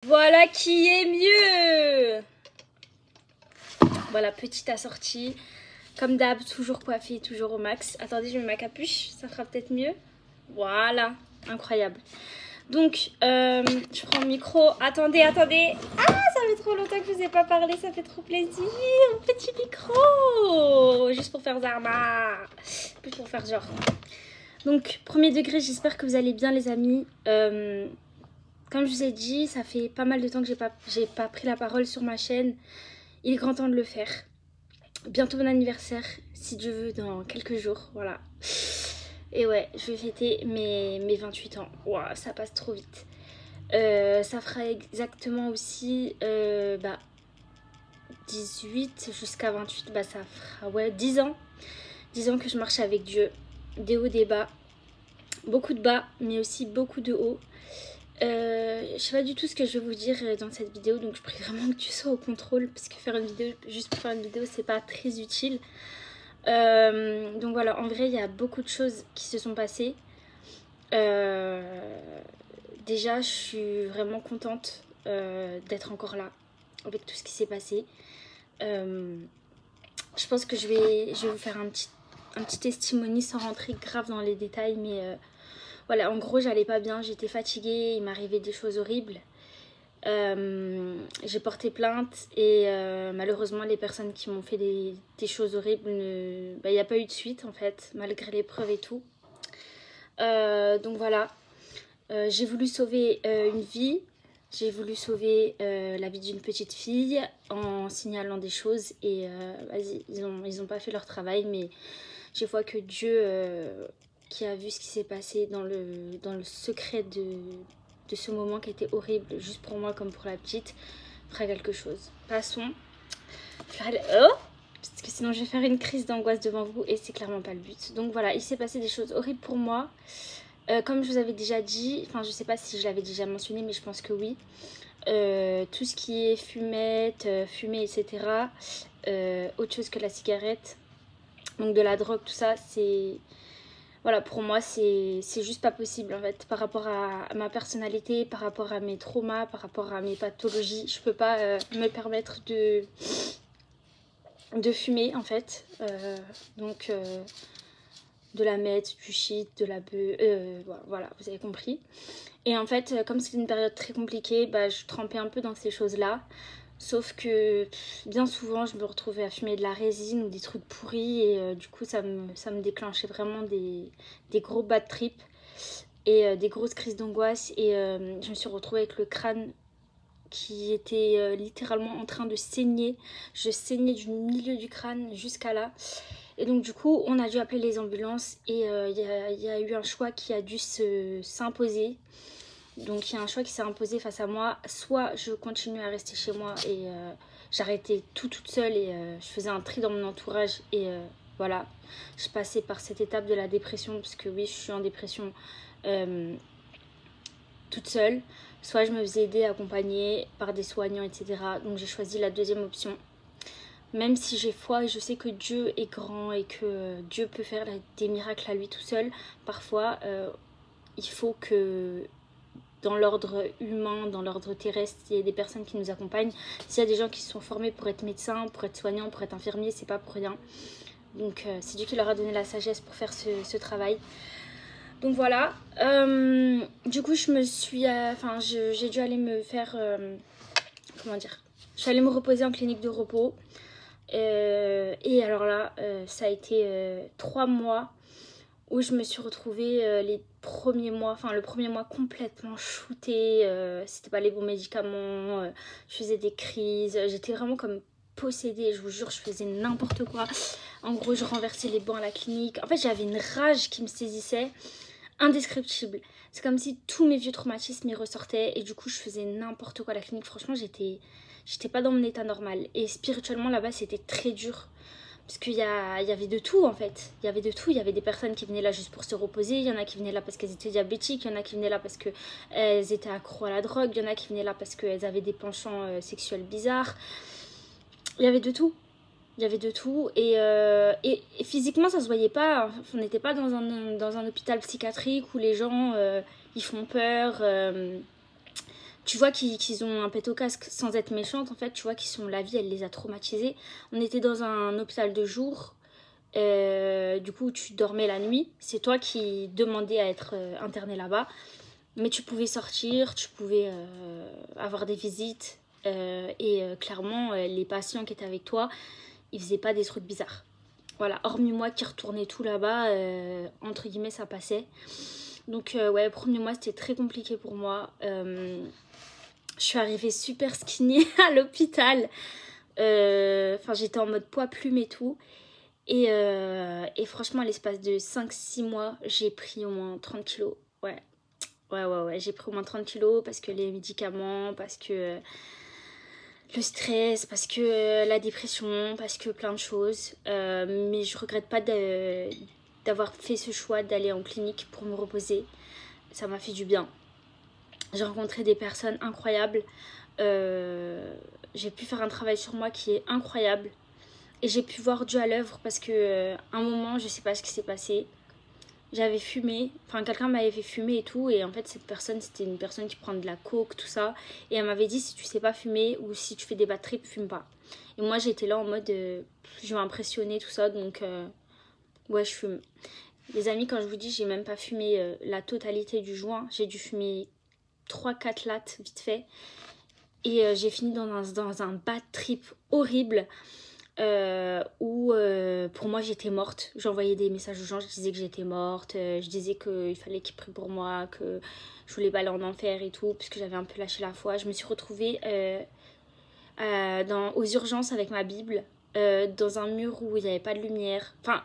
Voilà qui est mieux. Voilà, petite assortie. Comme d'hab, toujours coiffée, toujours au max. Attendez, je mets ma capuche, ça fera peut-être mieux. Voilà, incroyable. Donc, je prends le micro. Attendez. Ah, ça fait trop longtemps que je vous ai pas parlé, ça fait trop plaisir. Petit micro. Juste pour faire Zarma. Plus pour faire genre. Donc, premier degré, j'espère que vous allez bien les amis. Comme je vous ai dit, ça fait pas mal de temps que j'ai pas pris la parole sur ma chaîne. Il est grand temps de le faire. Bientôt mon anniversaire, si Dieu veut, dans quelques jours, voilà. Et ouais, je vais fêter mes 28 ans. Waouh, ça passe trop vite. Ça fera exactement aussi 18 jusqu'à 28, ça fera 10 ans. 10 ans que je marche avec Dieu. Des hauts, des bas. Beaucoup de bas, mais aussi beaucoup de hauts. Je sais pas du tout ce que je vais vous dire dans cette vidéo, donc je prie vraiment que tu sois au contrôle, parce que faire une vidéo juste pour faire une vidéo c'est pas très utile. Donc voilà, en vrai il y a beaucoup de choses qui se sont passées. Déjà je suis vraiment contente d'être encore là avec tout ce qui s'est passé. Je pense que je vais vous faire un petit testimony sans rentrer grave dans les détails, mais voilà, en gros j'allais pas bien, j'étais fatiguée, il m'arrivait des choses horribles. J'ai porté plainte et malheureusement les personnes qui m'ont fait des choses horribles, il n'y a pas eu de suite en fait, malgré les preuves et tout. Donc voilà, j'ai voulu sauver une vie, j'ai voulu sauver la vie d'une petite fille en signalant des choses et vas-y, ils ont pas fait leur travail, mais je vois que Dieu qui a vu ce qui s'est passé dans le secret de ce moment qui était horrible, juste pour moi comme pour la petite, fera quelque chose. Passons. Oh, parce que sinon je vais faire une crise d'angoisse devant vous et c'est clairement pas le but. Donc voilà, il s'est passé des choses horribles pour moi. Comme je vous avais déjà dit, enfin je sais pas si je l'avais déjà mentionné, mais je pense que oui. Tout ce qui est fumette, fumée, etc. Autre chose que la cigarette, donc de la drogue, tout ça, c'est... Voilà, pour moi, c'est juste pas possible en fait. Par rapport à ma personnalité, par rapport à mes traumas, par rapport à mes pathologies, je peux pas me permettre de fumer en fait. Donc, de la meth, du shit, de la beuh, voilà, vous avez compris. Et en fait, comme c'est une période très compliquée, je trempais un peu dans ces choses-là. Sauf que bien souvent, je me retrouvais à fumer de la résine ou des trucs pourris. Et du coup, ça me déclenchait vraiment des gros bad trips et des grosses crises d'angoisse. Et je me suis retrouvée avec le crâne qui était littéralement en train de saigner. Je saignais du milieu du crâne jusqu'à là. Et donc du coup, on a dû appeler les ambulances. Et il y a eu un choix qui a dû s'imposer. Donc il y a un choix qui s'est imposé face à moi. Soit je continue à rester chez moi et j'arrêtais toute seule et je faisais un tri dans mon entourage. Et voilà, je passais par cette étape de la dépression, parce que oui, je suis en dépression toute seule. Soit je me faisais aider, accompagner par des soignants, etc. Donc j'ai choisi la deuxième option. Même si j'ai foi et je sais que Dieu est grand et que Dieu peut faire des miracles à lui tout seul, parfois il faut que dans l'ordre humain, dans l'ordre terrestre, il y a des personnes qui nous accompagnent. S'il y a des gens qui se sont formés pour être médecins, pour être soignants, pour être infirmiers, c'est pas pour rien. Donc c'est Dieu qui leur a donné la sagesse pour faire ce travail. Donc voilà. Du coup, j'ai dû aller me faire... comment dire, je suis allée me reposer en clinique de repos. Et alors là, ça a été 3 mois où je me suis retrouvée les premiers mois, enfin le premier mois complètement shootée, c'était pas les bons médicaments, je faisais des crises, j'étais vraiment comme possédée, je vous jure, je faisais n'importe quoi. En gros, je renversais les bancs à la clinique. En fait, j'avais une rage qui me saisissait, indescriptible. C'est comme si tous mes vieux traumatismes y ressortaient et du coup, je faisais n'importe quoi à la clinique. Franchement, j'étais pas dans mon état normal. Et spirituellement, là-bas, c'était très dur. Parce qu'il y avait de tout en fait. Il y avait de tout. Il y avait des personnes qui venaient là juste pour se reposer. Il y en a qui venaient là parce qu'elles étaient diabétiques. Il y en a qui venaient là parce qu'elles étaient accro à la drogue. Il y en a qui venaient là parce qu'elles avaient des penchants sexuels bizarres. Il y avait de tout. Il y avait de tout. Et physiquement, ça se voyait pas. On n'était pas dans un hôpital psychiatrique où les gens ils font peur. tu vois qu'ils ont un pet au casque sans être méchante, en fait, tu vois qu'ils sont, la vie, elle les a traumatisés. On était dans un hôpital de jour, du coup, tu dormais la nuit. C'est toi qui demandais à être interné là-bas. Mais tu pouvais sortir, tu pouvais avoir des visites. Clairement, les patients qui étaient avec toi, ils faisaient pas des trucs bizarres. Voilà, hormis moi qui retournais tout là-bas, entre guillemets, ça passait. Donc ouais, le premier mois, c'était très compliqué pour moi. Je suis arrivée super skinny à l'hôpital. Enfin, j'étais en mode poids plume et tout. Et franchement, à l'espace de 5-6 mois, j'ai pris au moins 30 kilos. Ouais. Ouais, j'ai pris au moins 30 kilos parce que les médicaments, parce que le stress, parce que la dépression, parce que plein de choses. Mais je regrette pas d'avoir fait ce choix d'aller en clinique pour me reposer. Ça m'a fait du bien. J'ai rencontré des personnes incroyables. J'ai pu faire un travail sur moi qui est incroyable. Et j'ai pu voir Dieu à l'œuvre parce que un moment, je sais pas ce qui s'est passé. J'avais fumé, enfin quelqu'un m'avait fait fumer et tout, et en fait cette personne, c'était une personne qui prend de la coke, tout ça, et elle m'avait dit si tu sais pas fumer ou si tu fais des bad trips, fume pas. Et moi j'étais là en mode je vais impressionner, tout ça, donc ouais, je fume. Les amis, quand je vous dis j'ai même pas fumé la totalité du joint, j'ai dû fumer 3-4 lattes vite fait, et j'ai fini dans un bad trip horrible. Où pour moi j'étais morte. J'envoyais des messages aux gens, je disais que j'étais morte, je disais qu'il fallait qu'ils prient pour moi, que je voulais pas aller en enfer et tout, puisque j'avais un peu lâché la foi. Je me suis retrouvée aux urgences avec ma Bible, dans un mur où il n'y avait pas de lumière, enfin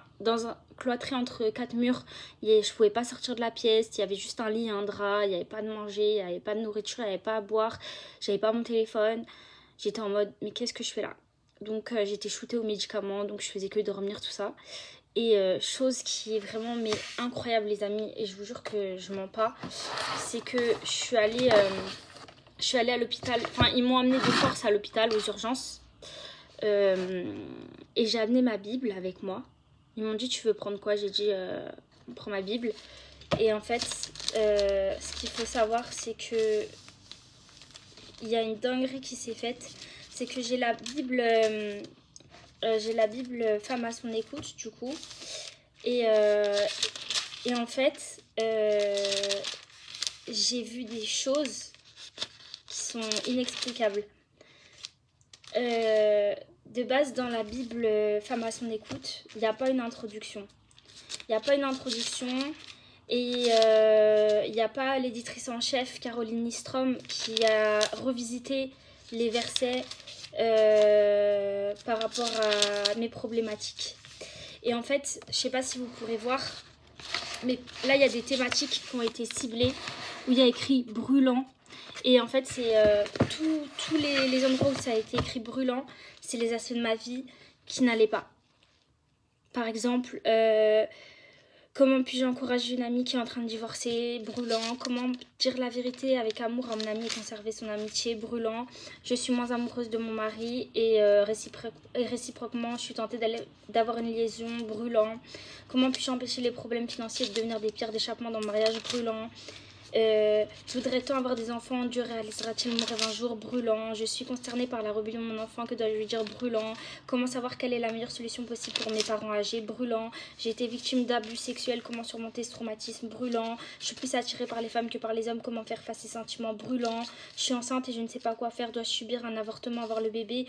cloîtré entre 4 murs, je pouvais pas sortir de la pièce, il y avait juste un lit, un drap, il n'y avait pas de manger, il n'y avait pas de nourriture, il n'y avait pas à boire, j'avais pas mon téléphone. J'étais en mode mais qu'est-ce que je fais là? Donc j'étais shootée aux médicaments, donc je faisais que dormir, tout ça. Et chose qui est vraiment mais incroyable les amis, et je vous jure que je mens pas, c'est que je suis allée à l'hôpital, enfin ils m'ont amenée de force à l'hôpital aux urgences. Et j'ai amené ma Bible avec moi. Ils m'ont dit tu veux prendre quoi? J'ai dit on prend ma Bible. Et en fait ce qu'il faut savoir c'est que il y a une dinguerie qui s'est faite. C'est que j'ai la Bible Femme à son écoute du coup. Et en fait j'ai vu des choses qui sont inexplicables. De base dans la Bible Femme à son écoute, il n'y a pas une introduction. Il n'y a pas une introduction. Et il n'y a pas l'éditrice en chef Caroline Nystrom qui a revisité les versets par rapport à mes problématiques. Et en fait, je sais pas si vous pourrez voir, mais là il y a des thématiques qui ont été ciblées où il y a écrit brûlant. Et en fait, c'est tous les endroits où ça a été écrit brûlant, c'est les aspects de ma vie qui n'allaient pas. Par exemple, comment puis-je encourager une amie qui est en train de divorcer? Brûlant. Comment dire la vérité avec amour à mon amie et conserver son amitié? Brûlant. Je suis moins amoureuse de mon mari et réciproquement, je suis tentée d'avoir une liaison? Brûlant. Comment puis-je empêcher les problèmes financiers de devenir des pierres d'échappement dans le mariage? Brûlant. Je voudrais tant avoir des enfants, Dieu réalisera-t-il mon rêve un jour? Brûlant. Je suis consternée par la rébellion de mon enfant, que dois-je lui dire? Brûlant. Comment savoir quelle est la meilleure solution possible pour mes parents âgés? Brûlant. J'ai été victime d'abus sexuels, comment surmonter ce traumatisme? Brûlant. Je suis plus attirée par les femmes que par les hommes, comment faire face à ces sentiments? Brûlant. Je suis enceinte et je ne sais pas quoi faire, dois-je subir un avortement, avoir le bébé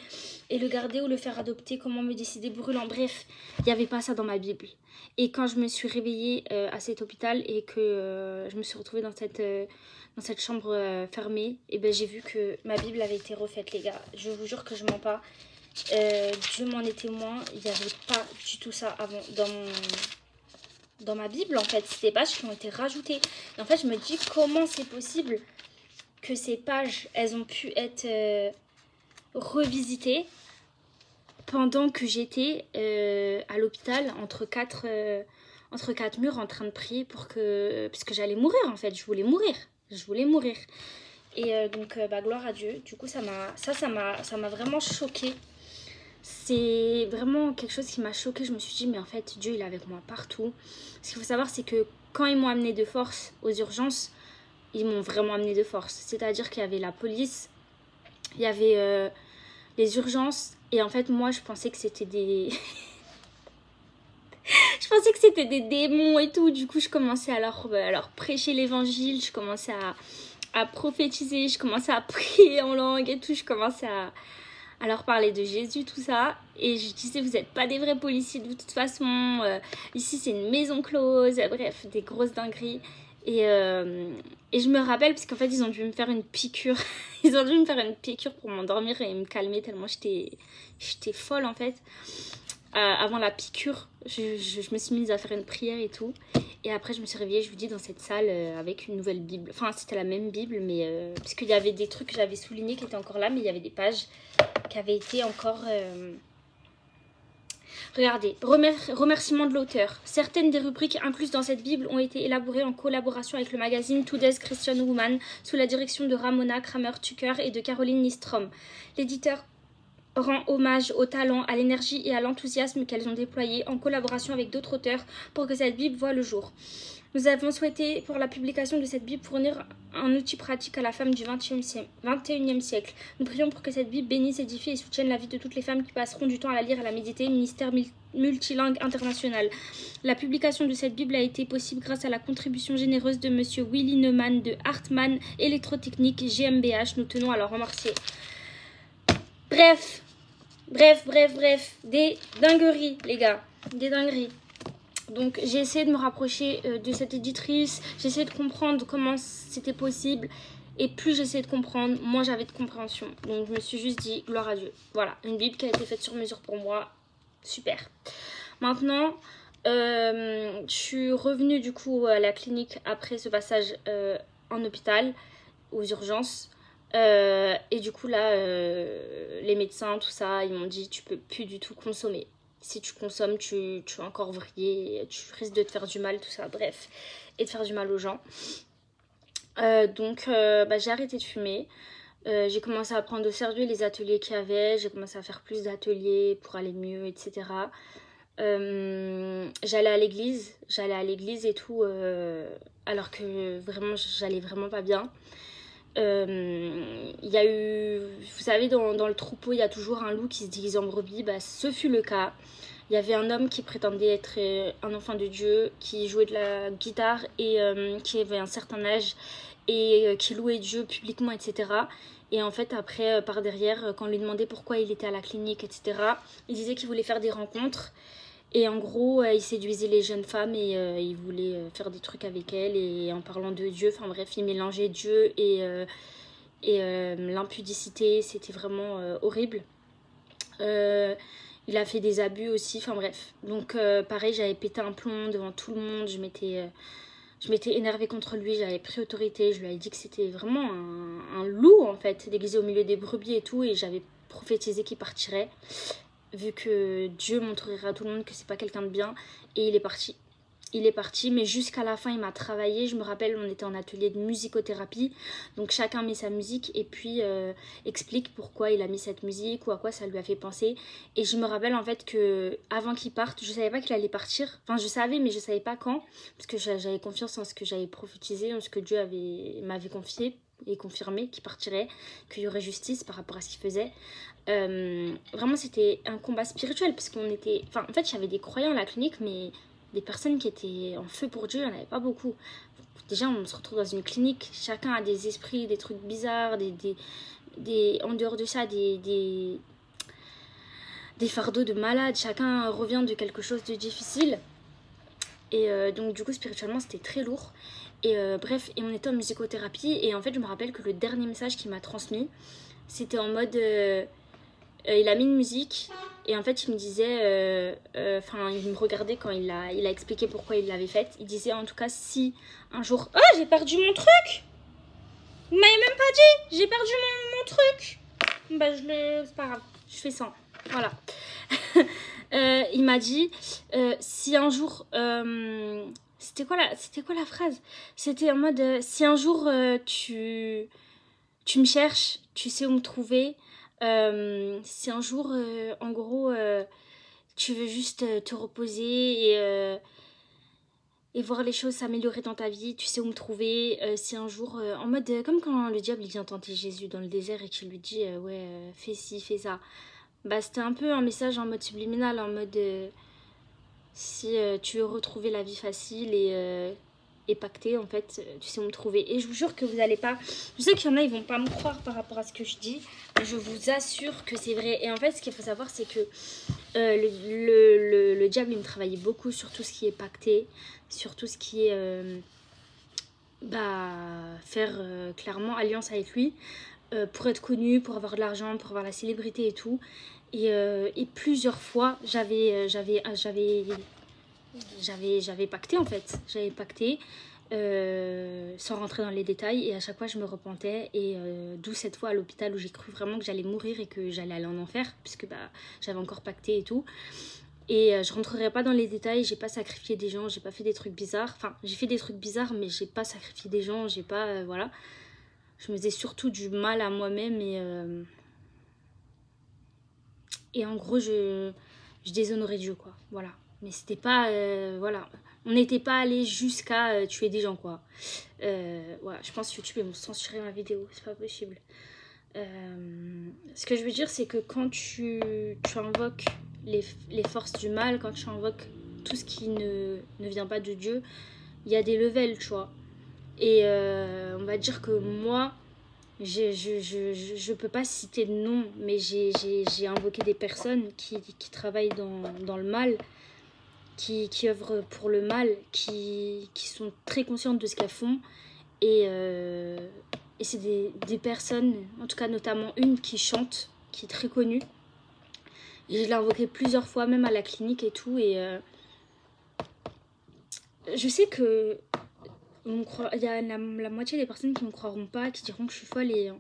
et le garder ou le faire adopter? Comment me décider? Brûlant. Bref, il n'y avait pas ça dans ma Bible. Et quand je me suis réveillée à cet hôpital et que je me suis retrouvée dans cette chambre fermée, et ben j'ai vu que ma Bible avait été refaite, les gars. Je vous jure que je mens pas. Dieu m'en est témoin. Il n'y avait pas du tout ça avant dans ma Bible, en fait. C'est des pages qui ont été rajoutées. Et en fait, je me dis comment c'est possible que ces pages, elles ont pu être revisitées pendant que j'étais à l'hôpital entre quatre murs en train de prier parce que j'allais mourir en fait, je voulais mourir. Et donc gloire à Dieu. Du coup ça m'a vraiment choquée. C'est vraiment quelque chose qui m'a choquée. Je me suis dit mais en fait Dieu il est avec moi partout. Ce qu'il faut savoir c'est que quand ils m'ont amenée de force aux urgences, ils m'ont vraiment amené de force. C'est-à-dire qu'il y avait la police, il y avait les urgences. Et en fait, moi, je pensais que c'était des... je pensais que c'était des démons et tout. Du coup, je commençais à leur prêcher l'évangile. Je commençais à prophétiser. Je commençais à prier en langue et tout. Je commençais à leur parler de Jésus, tout ça. Et je disais, vous n'êtes pas des vrais policiers de toute façon. Ici, c'est une maison close. Bref, des grosses dingueries. Et je me rappelle, parce qu'en fait, ils ont dû me faire une piqûre. Ils ont dû me faire une piqûre pour m'endormir et me calmer tellement j'étais folle, en fait. Avant la piqûre, je me suis mise à faire une prière et tout. Et après, je me suis réveillée, je vous dis, dans cette salle avec une nouvelle Bible. Enfin, c'était la même Bible, mais parce qu'il y avait des trucs que j'avais soulignés qui étaient encore là, mais il y avait des pages qui avaient été encore... Regardez, remerciements de l'auteur. Certaines des rubriques incluses dans cette Bible ont été élaborées en collaboration avec le magazine Today's Christian Woman sous la direction de Ramona Kramer-Tucker et de Caroline Nystrom. L'éditeur rend hommage au talent, à l'énergie et à l'enthousiasme qu'elles ont déployés en collaboration avec d'autres auteurs pour que cette Bible voie le jour. Nous avons souhaité, pour la publication de cette Bible, fournir un outil pratique à la femme du XXIe siècle. Nous prions pour que cette Bible bénisse, édifie et soutienne la vie de toutes les femmes qui passeront du temps à la lire et à la méditer. Ministère multilingue international. La publication de cette Bible a été possible grâce à la contribution généreuse de Monsieur Willy Neumann de Hartmann Électrotechnique GmbH. Nous tenons à le remercier. Bref. Des dingueries, les gars. Des dingueries. Donc j'ai essayé de me rapprocher de cette éditrice, j'ai essayé de comprendre comment c'était possible. Et plus j'essayais de comprendre, moins j'avais de compréhension. Donc je me suis juste dit, gloire à Dieu. Voilà, une Bible qui a été faite sur mesure pour moi. Super. Maintenant, je suis revenue du coup à la clinique après ce passage en hôpital, aux urgences. Et du coup là, les médecins, tout ça, ils m'ont dit, tu peux plus du tout consommer. Si tu consommes, tu vas encore vriller, tu risques de te faire du mal, tout ça, bref. Et de faire du mal aux gens. Donc j'ai arrêté de fumer. J'ai commencé à prendre au sérieux les ateliers qu'il y avait. J'ai commencé à faire plus d'ateliers pour aller mieux, etc. J'allais à l'église et tout, alors que vraiment, j'allais vraiment pas bien. Il y a eu, vous savez, dans le troupeau, il y a toujours un loup qui se déguise en brebis. Bah, ce fut le cas. Il y avait un homme qui prétendait être un enfant de Dieu, qui jouait de la guitare et qui avait un certain âge et qui louait Dieu publiquement, etc. Et en fait, après, par derrière, quand on lui demandait pourquoi il était à la clinique, etc., il disait qu'il voulait faire des rencontres. Et en gros, il séduisait les jeunes femmes et il voulait faire des trucs avec elles. Et en parlant de Dieu, enfin bref, il mélangeait Dieu et l'impudicité. C'était vraiment horrible. Il a fait des abus aussi, enfin bref. Donc pareil, j'avais pété un plomb devant tout le monde. Je m'étais énervée contre lui, j'avais pris autorité. Je lui avais dit que c'était vraiment un loup en fait, déguisé au milieu des brebis et tout. Et j'avais prophétisé qu'il partirait, vu que Dieu montrerait à tout le monde que c'est pas quelqu'un de bien. Et il est parti. Il est parti, mais jusqu'à la fin, il m'a travaillé. Je me rappelle, on était en atelier de musicothérapie. Donc chacun met sa musique et puis explique pourquoi il a mis cette musique ou à quoi ça lui a fait penser. Et je me rappelle en fait que avant qu'il parte, je savais pas qu'il allait partir. Enfin, je savais, mais je savais pas quand. Parce que j'avais confiance en ce que j'avais prophétisé, en ce que Dieu m'avait confié et confirmé qu'il partirait, qu'il y aurait justice par rapport à ce qu'il faisait. Vraiment, c'était un combat spirituel parce qu'on était... Enfin, en fait, j'avais des croyants à la clinique, mais des personnes qui étaient en feu pour Dieu, il n'y en avait pas beaucoup. Déjà, on se retrouve dans une clinique, chacun a des esprits, des trucs bizarres, en dehors de ça, des fardeaux de malades. Chacun revient de quelque chose de difficile. Et donc, du coup, spirituellement, c'était très lourd. Et bref, et on était en musicothérapie. Et en fait, je me rappelle que le dernier message qu'il m'a transmis, c'était en mode... il a mis une musique et en fait il me disait, il me regardait quand il a expliqué pourquoi il l'avait faite. Il disait en tout cas si un jour... Oh, j'ai perdu mon truc. Vous m'avez même pas dit, j'ai perdu mon truc. Bah c'est pas grave, je fais ça. Voilà. Il m'a dit si un jour... C'était quoi la phrase? C'était en mode si un jour tu me cherches, tu sais où me trouver. Si un jour, en gros, tu veux juste te reposer et voir les choses s'améliorer dans ta vie. Tu sais où me trouver. Si un jour, en mode, comme quand le diable il vient tenter Jésus dans le désert et qu'il lui dit, ouais, fais ci, fais ça. Bah, c'était un peu un message en mode subliminal, en mode, si tu veux retrouver la vie facile et pactée, en fait, tu sais où me trouver. Et je vous jure que vous allez pas... Je sais qu'il y en a, ils vont pas me croire par rapport à ce que je dis, mais je vous assure que c'est vrai. Et en fait, ce qu'il faut savoir, c'est que le diable, il me travaillait beaucoup sur tout ce qui est pacté, sur tout ce qui est... faire clairement alliance avec lui, pour être connu, pour avoir de l'argent, pour avoir la célébrité et tout. Et plusieurs fois, j'avais pacté en fait. J'avais pacté sans rentrer dans les détails. Et à chaque fois, je me repentais. Et d'où cette fois à l'hôpital où j'ai cru vraiment que j'allais mourir et que j'allais aller en enfer. Puisque j'avais encore pacté et tout. Et je rentrerai pas dans les détails. J'ai pas sacrifié des gens. J'ai pas fait des trucs bizarres. Enfin, j'ai fait des trucs bizarres, mais j'ai pas sacrifié des gens. J'ai pas... voilà. Je me faisais surtout du mal à moi-même. Et en gros, je déshonorais Dieu, quoi. Voilà. Mais c'était pas... voilà. On n'était pas allé jusqu'à tuer des gens, quoi. Voilà. Je pense que YouTube, ils vont censurer ma vidéo. C'est pas possible. Ce que je veux dire, c'est que quand tu invoques les forces du mal, quand tu invoques tout ce qui ne vient pas de Dieu, il y a des levels, tu vois. Et on va dire que moi... Je peux pas citer de nom, mais j'ai invoqué des personnes qui travaillent dans le mal, qui œuvrent pour le mal, qui sont très conscientes de ce qu'elles font. Et c'est des personnes, en tout cas notamment une qui chante, qui est très connue. Et je l'ai invoquée plusieurs fois, même à la clinique et tout. Et je sais que il y a la moitié des personnes qui ne me croiront pas, qui diront que je suis folle. Et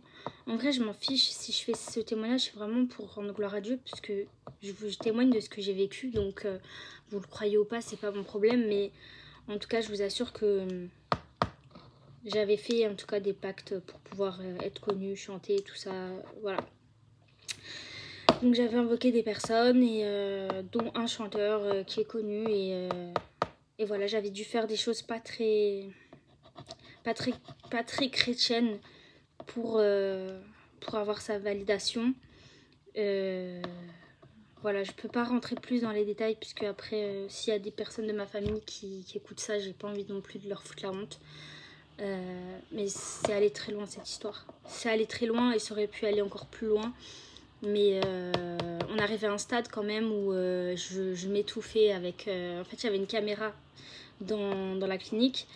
en vrai, je m'en fiche. Si je fais ce témoignage, c'est vraiment pour rendre gloire à Dieu, puisque je témoigne de ce que j'ai vécu. Donc, vous le croyez ou pas, c'est pas mon problème. Mais en tout cas, je vous assure que j'avais fait en tout cas des pactes pour pouvoir être connue, chanter, tout ça. Voilà. Donc, j'avais invoqué des personnes, et, dont un chanteur qui est connu. Et voilà, j'avais dû faire des choses pas très chrétienne pour avoir sa validation. Voilà, je peux pas rentrer plus dans les détails, puisque après, s'il y a des personnes de ma famille qui écoutent ça, j'ai pas envie non plus de leur foutre la honte. Mais c'est allé très loin cette histoire. C'est allé très loin et ça aurait pu aller encore plus loin. Mais on arrivait à un stade quand même où je m'étouffais avec... en fait, il y avait une caméra dans la clinique.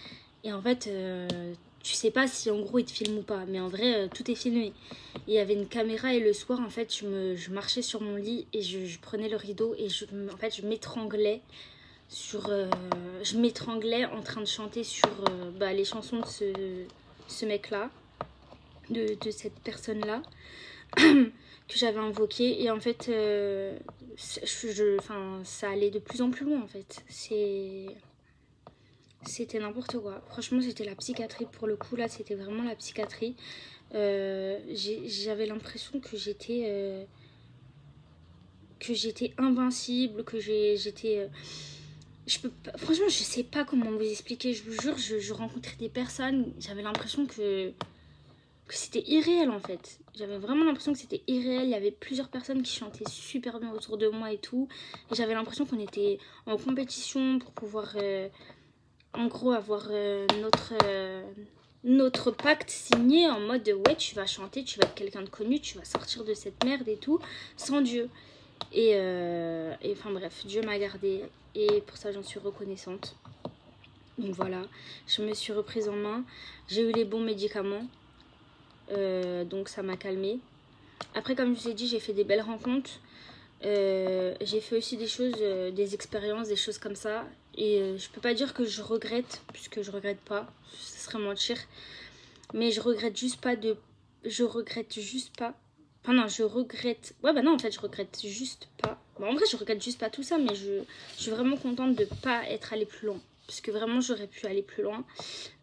Et en fait, tu sais pas si en gros ils te filment ou pas. Mais en vrai, tout est filmé. Il y avait une caméra et le soir, en fait, je marchais sur mon lit et je prenais le rideau et en fait, je m'étranglais en train de chanter sur les chansons de ce mec-là, de cette personne-là, que j'avais invoqué. Et en fait, ça allait de plus en plus loin, en fait. C'était n'importe quoi. Franchement, c'était la psychiatrie pour le coup. Là, c'était vraiment la psychiatrie. J'avais l'impression que j'étais invincible, que j'étais... franchement, je sais pas comment vous expliquer. Je vous jure, je rencontrais des personnes. J'avais l'impression que c'était irréel, en fait. J'avais vraiment l'impression que c'était irréel. Il y avait plusieurs personnes qui chantaient super bien autour de moi et tout. Et j'avais l'impression qu'on était en compétition pour pouvoir... en gros, avoir notre pacte signé en mode ouais, tu vas chanter, tu vas être quelqu'un de connu, tu vas sortir de cette merde et tout, sans Dieu. Et enfin bref, Dieu m'a gardée et pour ça j'en suis reconnaissante. Donc voilà, je me suis reprise en main, j'ai eu les bons médicaments, donc ça m'a calmée. Après, comme je vous ai dit, j'ai fait des belles rencontres. J'ai fait aussi des choses, des expériences, des choses comme ça. Et je peux pas dire que je regrette, puisque je regrette pas, ce serait mentir. Mais je regrette juste pas de... Je regrette juste pas... Enfin non, je regrette... Ouais bah non, en fait, je regrette juste pas... Bon, en vrai, je regrette juste pas tout ça, mais je suis vraiment contente de pas être allée plus loin. Parce que vraiment, j'aurais pu aller plus loin.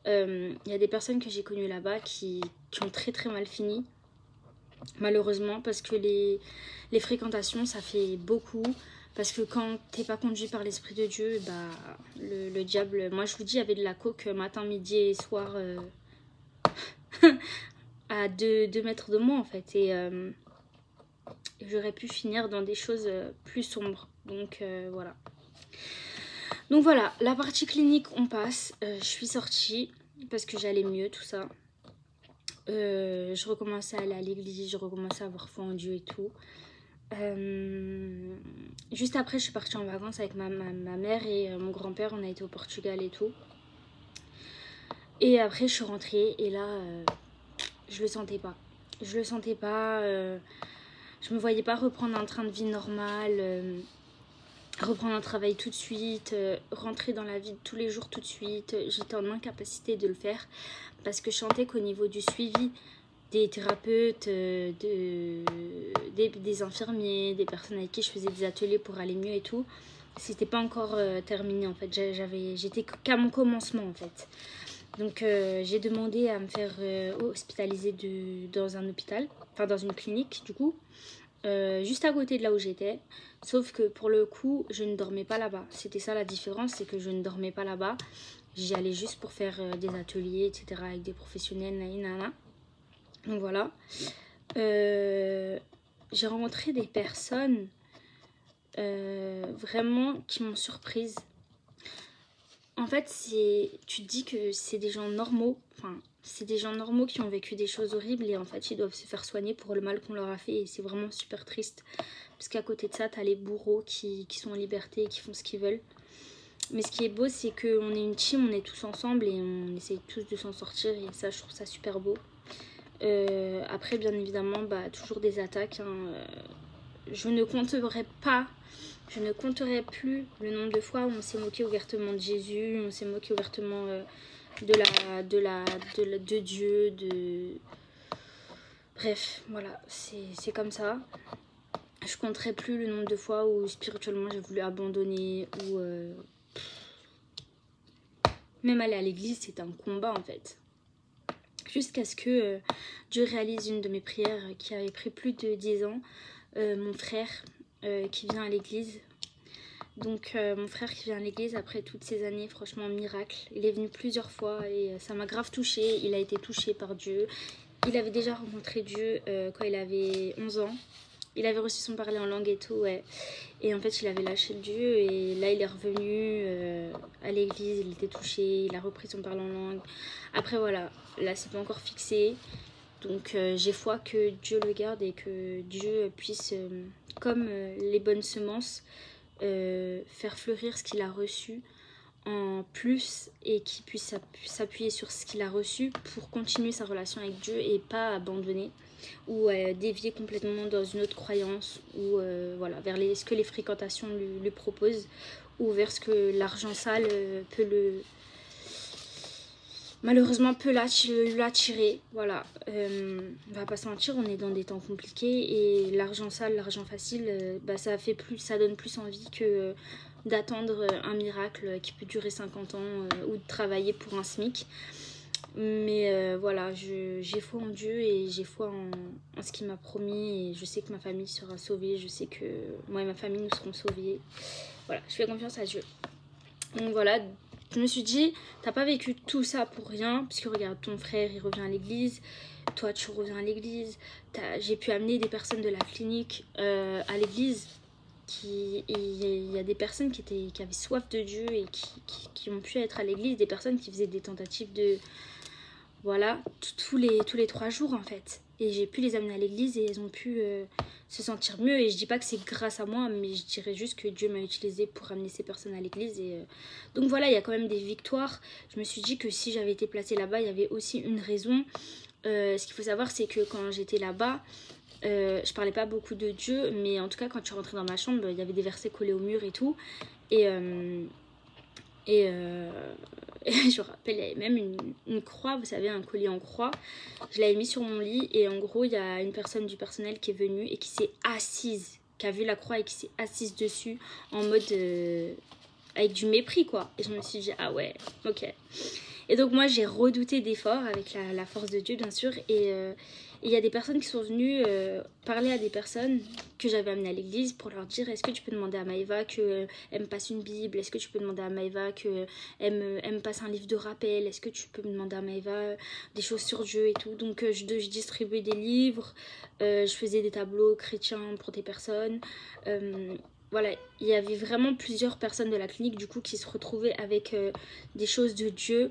Il y a des personnes que j'ai connues là-bas qui ont très très mal fini. Malheureusement, parce que les fréquentations, ça fait beaucoup. Parce que quand t'es pas conduit par l'Esprit de Dieu, bah, le diable... Moi, je vous dis, il y avait de la coke matin, midi et soir à 2 mètres de moi, en fait. Et j'aurais pu finir dans des choses plus sombres. Donc, voilà. Donc, voilà. La partie clinique, on passe. Je suis sortie parce que j'allais mieux, tout ça. Je recommençais à aller à l'église, je recommençais à avoir foi en Dieu et tout. Juste après, je suis partie en vacances avec ma mère et mon grand-père. On a été au Portugal et tout. Et après, je suis rentrée et là, je le sentais pas. Je le sentais pas. Je me voyais pas reprendre un train de vie normal, reprendre un travail tout de suite, rentrer dans la vie de tous les jours tout de suite. J'étais en incapacité de le faire parce que je sentais qu'au niveau du suivi des thérapeutes, des infirmiers, des personnes avec qui je faisais des ateliers pour aller mieux et tout, c'était pas encore terminé en fait. J'étais qu'à mon commencement en fait. Donc j'ai demandé à me faire hospitaliser dans un hôpital, enfin dans une clinique du coup, juste à côté de là où j'étais. Sauf que pour le coup, je ne dormais pas là-bas. C'était ça la différence, c'est que je ne dormais pas là-bas. J'y allais juste pour faire des ateliers, etc. avec des professionnels, nanana. Donc voilà. J'ai rencontré des personnes vraiment qui m'ont surprise. En fait, tu te dis que c'est des gens normaux. Enfin, c'est des gens normaux qui ont vécu des choses horribles et en fait, ils doivent se faire soigner pour le mal qu'on leur a fait. Et c'est vraiment super triste. Parce qu'à côté de ça, t'as les bourreaux qui sont en liberté et qui font ce qu'ils veulent. Mais ce qui est beau, c'est qu'on est une team, on est tous ensemble et on essaye tous de s'en sortir. Et ça, je trouve ça super beau. Après, bien évidemment, bah, toujours des attaques. Je ne compterai plus le nombre de fois où on s'est moqué ouvertement de Jésus, on s'est moqué ouvertement de Dieu, Bref, voilà, c'est comme ça. Je compterai plus le nombre de fois où spirituellement j'ai voulu abandonner, ou même aller à l'église, c'était un combat en fait. Jusqu'à ce que Dieu réalise une de mes prières qui avait pris plus de 10 ans. Mon frère qui vient à l'église. Donc mon frère qui vient à l'église après toutes ces années, franchement miracle. Il est venu plusieurs fois et ça m'a grave touchée. Il a été touché par Dieu. Il avait déjà rencontré Dieu quand il avait 11 ans. Il avait reçu son parler en langue et tout, ouais. Et en fait, il avait lâché Dieu et là, il est revenu à l'église. Il était touché, il a repris son parler en langue. Après, voilà, là, c'est pas encore fixé. Donc, j'ai foi que Dieu le garde et que Dieu puisse, comme les bonnes semences, faire fleurir ce qu'il a reçu en plus et qu'il puisse s'appuyer sur ce qu'il a reçu pour continuer sa relation avec Dieu et pas abandonner ou dévier complètement dans une autre croyance ou voilà, vers ce que les fréquentations lui proposent ou vers ce que l'argent sale malheureusement peut l'attirer. Voilà, on va pas se mentir, on est dans des temps compliqués et l'argent sale, l'argent facile, bah, ça donne plus envie que d'attendre un miracle qui peut durer 50 ans ou de travailler pour un SMIC. Mais voilà, j'ai foi en Dieu et j'ai foi en ce qu'il m'a promis et je sais que ma famille sera sauvée, je sais que moi et ma famille nous serons sauvés. Voilà, je fais confiance à Dieu. Donc voilà, je me suis dit, t'as pas vécu tout ça pour rien, parce que regarde, ton frère il revient à l'église, toi tu reviens à l'église, j'ai pu amener des personnes de la clinique à l'église. Il y a des personnes qui avaient soif de Dieu et qui ont pu être à l'église, des personnes qui faisaient des tentatives de... Voilà, tous les 3 jours en fait. Et j'ai pu les amener à l'église et elles ont pu se sentir mieux. Et je dis pas que c'est grâce à moi, mais je dirais juste que Dieu m'a utilisé pour amener ces personnes à l'église. Et donc voilà, il y a quand même des victoires. Je me suis dit que si j'avais été placée là-bas, il y avait aussi une raison. Ce qu'il faut savoir, c'est que quand j'étais là-bas, je parlais pas beaucoup de Dieu, mais en tout cas quand je suis rentrée dans ma chambre, il y avait des versets collés au mur et tout. Et je me rappelle, il y avait même une croix, vous savez, un collier en croix. Je l'avais mis sur mon lit et en gros, il y a une personne du personnel qui est venue et qui s'est assise, qui a vu la croix et qui s'est assise dessus en mode avec du mépris quoi. Et je me suis dit, ah ouais, ok. Et donc moi j'ai redouté d'efforts avec la force de Dieu bien sûr. Et il y a des personnes qui sont venues parler à des personnes que j'avais amenées à l'église pour leur dire est-ce que tu peux demander à Maëva qu'elle me passe une Bible, est-ce que tu peux demander à Maëva qu'elle me passe un livre de rappel, est-ce que tu peux me demander à Maëva des choses sur Dieu et tout. Donc je distribuais des livres, je faisais des tableaux chrétiens pour des personnes. Voilà, il y avait vraiment plusieurs personnes de la clinique du coup qui se retrouvaient avec des choses de Dieu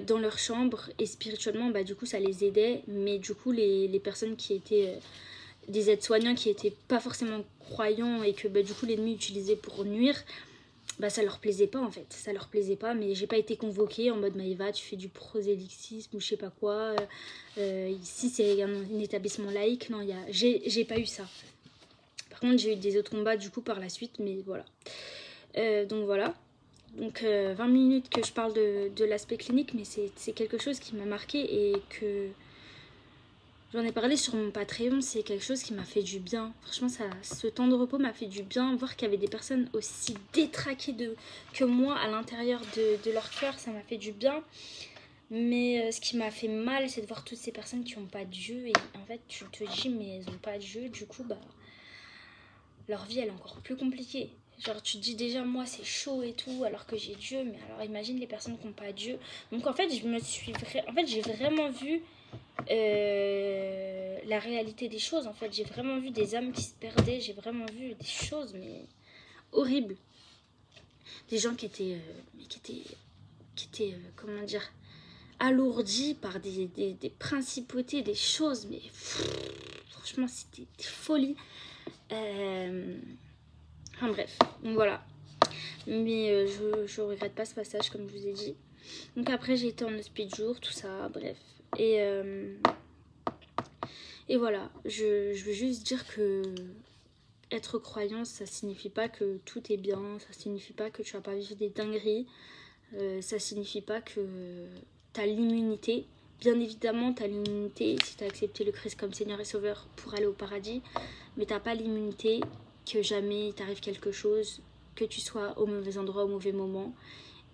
dans leur chambre, et spirituellement bah du coup ça les aidait, mais du coup les personnes qui étaient des aides-soignants qui étaient pas forcément croyants et que bah du coup l'ennemi utilisait pour nuire, bah ça leur plaisait pas en fait, ça leur plaisait pas. Mais j'ai pas été convoquée en mode Maëva tu fais du prosélytisme ou je sais pas quoi, ici c'est un établissement laïque, non, j'ai pas eu ça. Par contre j'ai eu des autres combats du coup par la suite, mais voilà. Donc voilà. Donc 20 minutes que je parle de l'aspect clinique, mais c'est quelque chose qui m'a marqué et que j'en ai parlé sur mon Patreon. C'est quelque chose qui m'a fait du bien. Franchement, ce temps de repos m'a fait du bien. Voir qu'il y avait des personnes aussi détraquées que moi à l'intérieur de leur cœur, ça m'a fait du bien. Mais ce qui m'a fait mal, c'est de voir toutes ces personnes qui n'ont pas Dieu. Et en fait, tu te dis, mais elles n'ont pas Dieu. Du coup, bah, leur vie, elle est encore plus compliquée. Genre tu te dis déjà moi c'est chaud et tout alors que j'ai Dieu, mais alors imagine les personnes qui n'ont pas Dieu. Donc en fait j'ai vraiment vu la réalité des choses. En fait j'ai vraiment vu des âmes qui se perdaient, j'ai vraiment vu des choses mais horribles. Des gens qui étaient comment dire, alourdis par des principautés, des choses, mais franchement c'était des folies. Enfin bref, donc voilà. Mais je regrette pas ce passage comme je vous ai dit. Donc après j'ai été en hospice jour, tout ça, bref. Et voilà, je veux juste dire que être croyant, ça signifie pas que tout est bien, ça signifie pas que tu vas pas vivre des dingueries, ça signifie pas que t'as l'immunité. Bien évidemment, t'as l'immunité si t'as accepté le Christ comme Seigneur et Sauveur pour aller au paradis, mais t'as pas l'immunité que jamais il t'arrive quelque chose, que tu sois au mauvais endroit au mauvais moment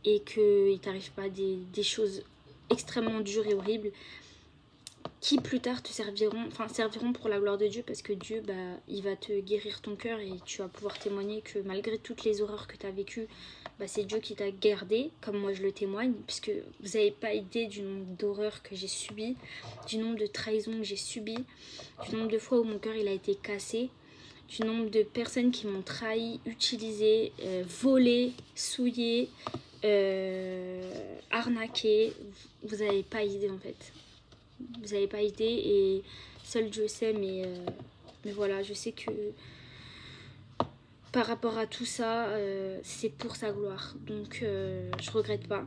et qu'il t'arrive pas des choses extrêmement dures et horribles qui plus tard te serviront pour la gloire de Dieu, parce que Dieu bah, il va te guérir ton cœur et tu vas pouvoir témoigner que malgré toutes les horreurs que tu as vécues, bah, c'est Dieu qui t'a gardé, comme moi je le témoigne, puisque vous n'avez pas idée du nombre d'horreurs que j'ai subies, du nombre de trahisons que j'ai subies, du nombre de fois où mon cœur il a été cassé, du nombre de personnes qui m'ont trahi, utilisé, volé, souillé, arnaqué. Vous n'avez pas idée en fait. Vous n'avez pas idée et seul Dieu sait, mais voilà, je sais que par rapport à tout ça, c'est pour sa gloire. Donc je regrette pas.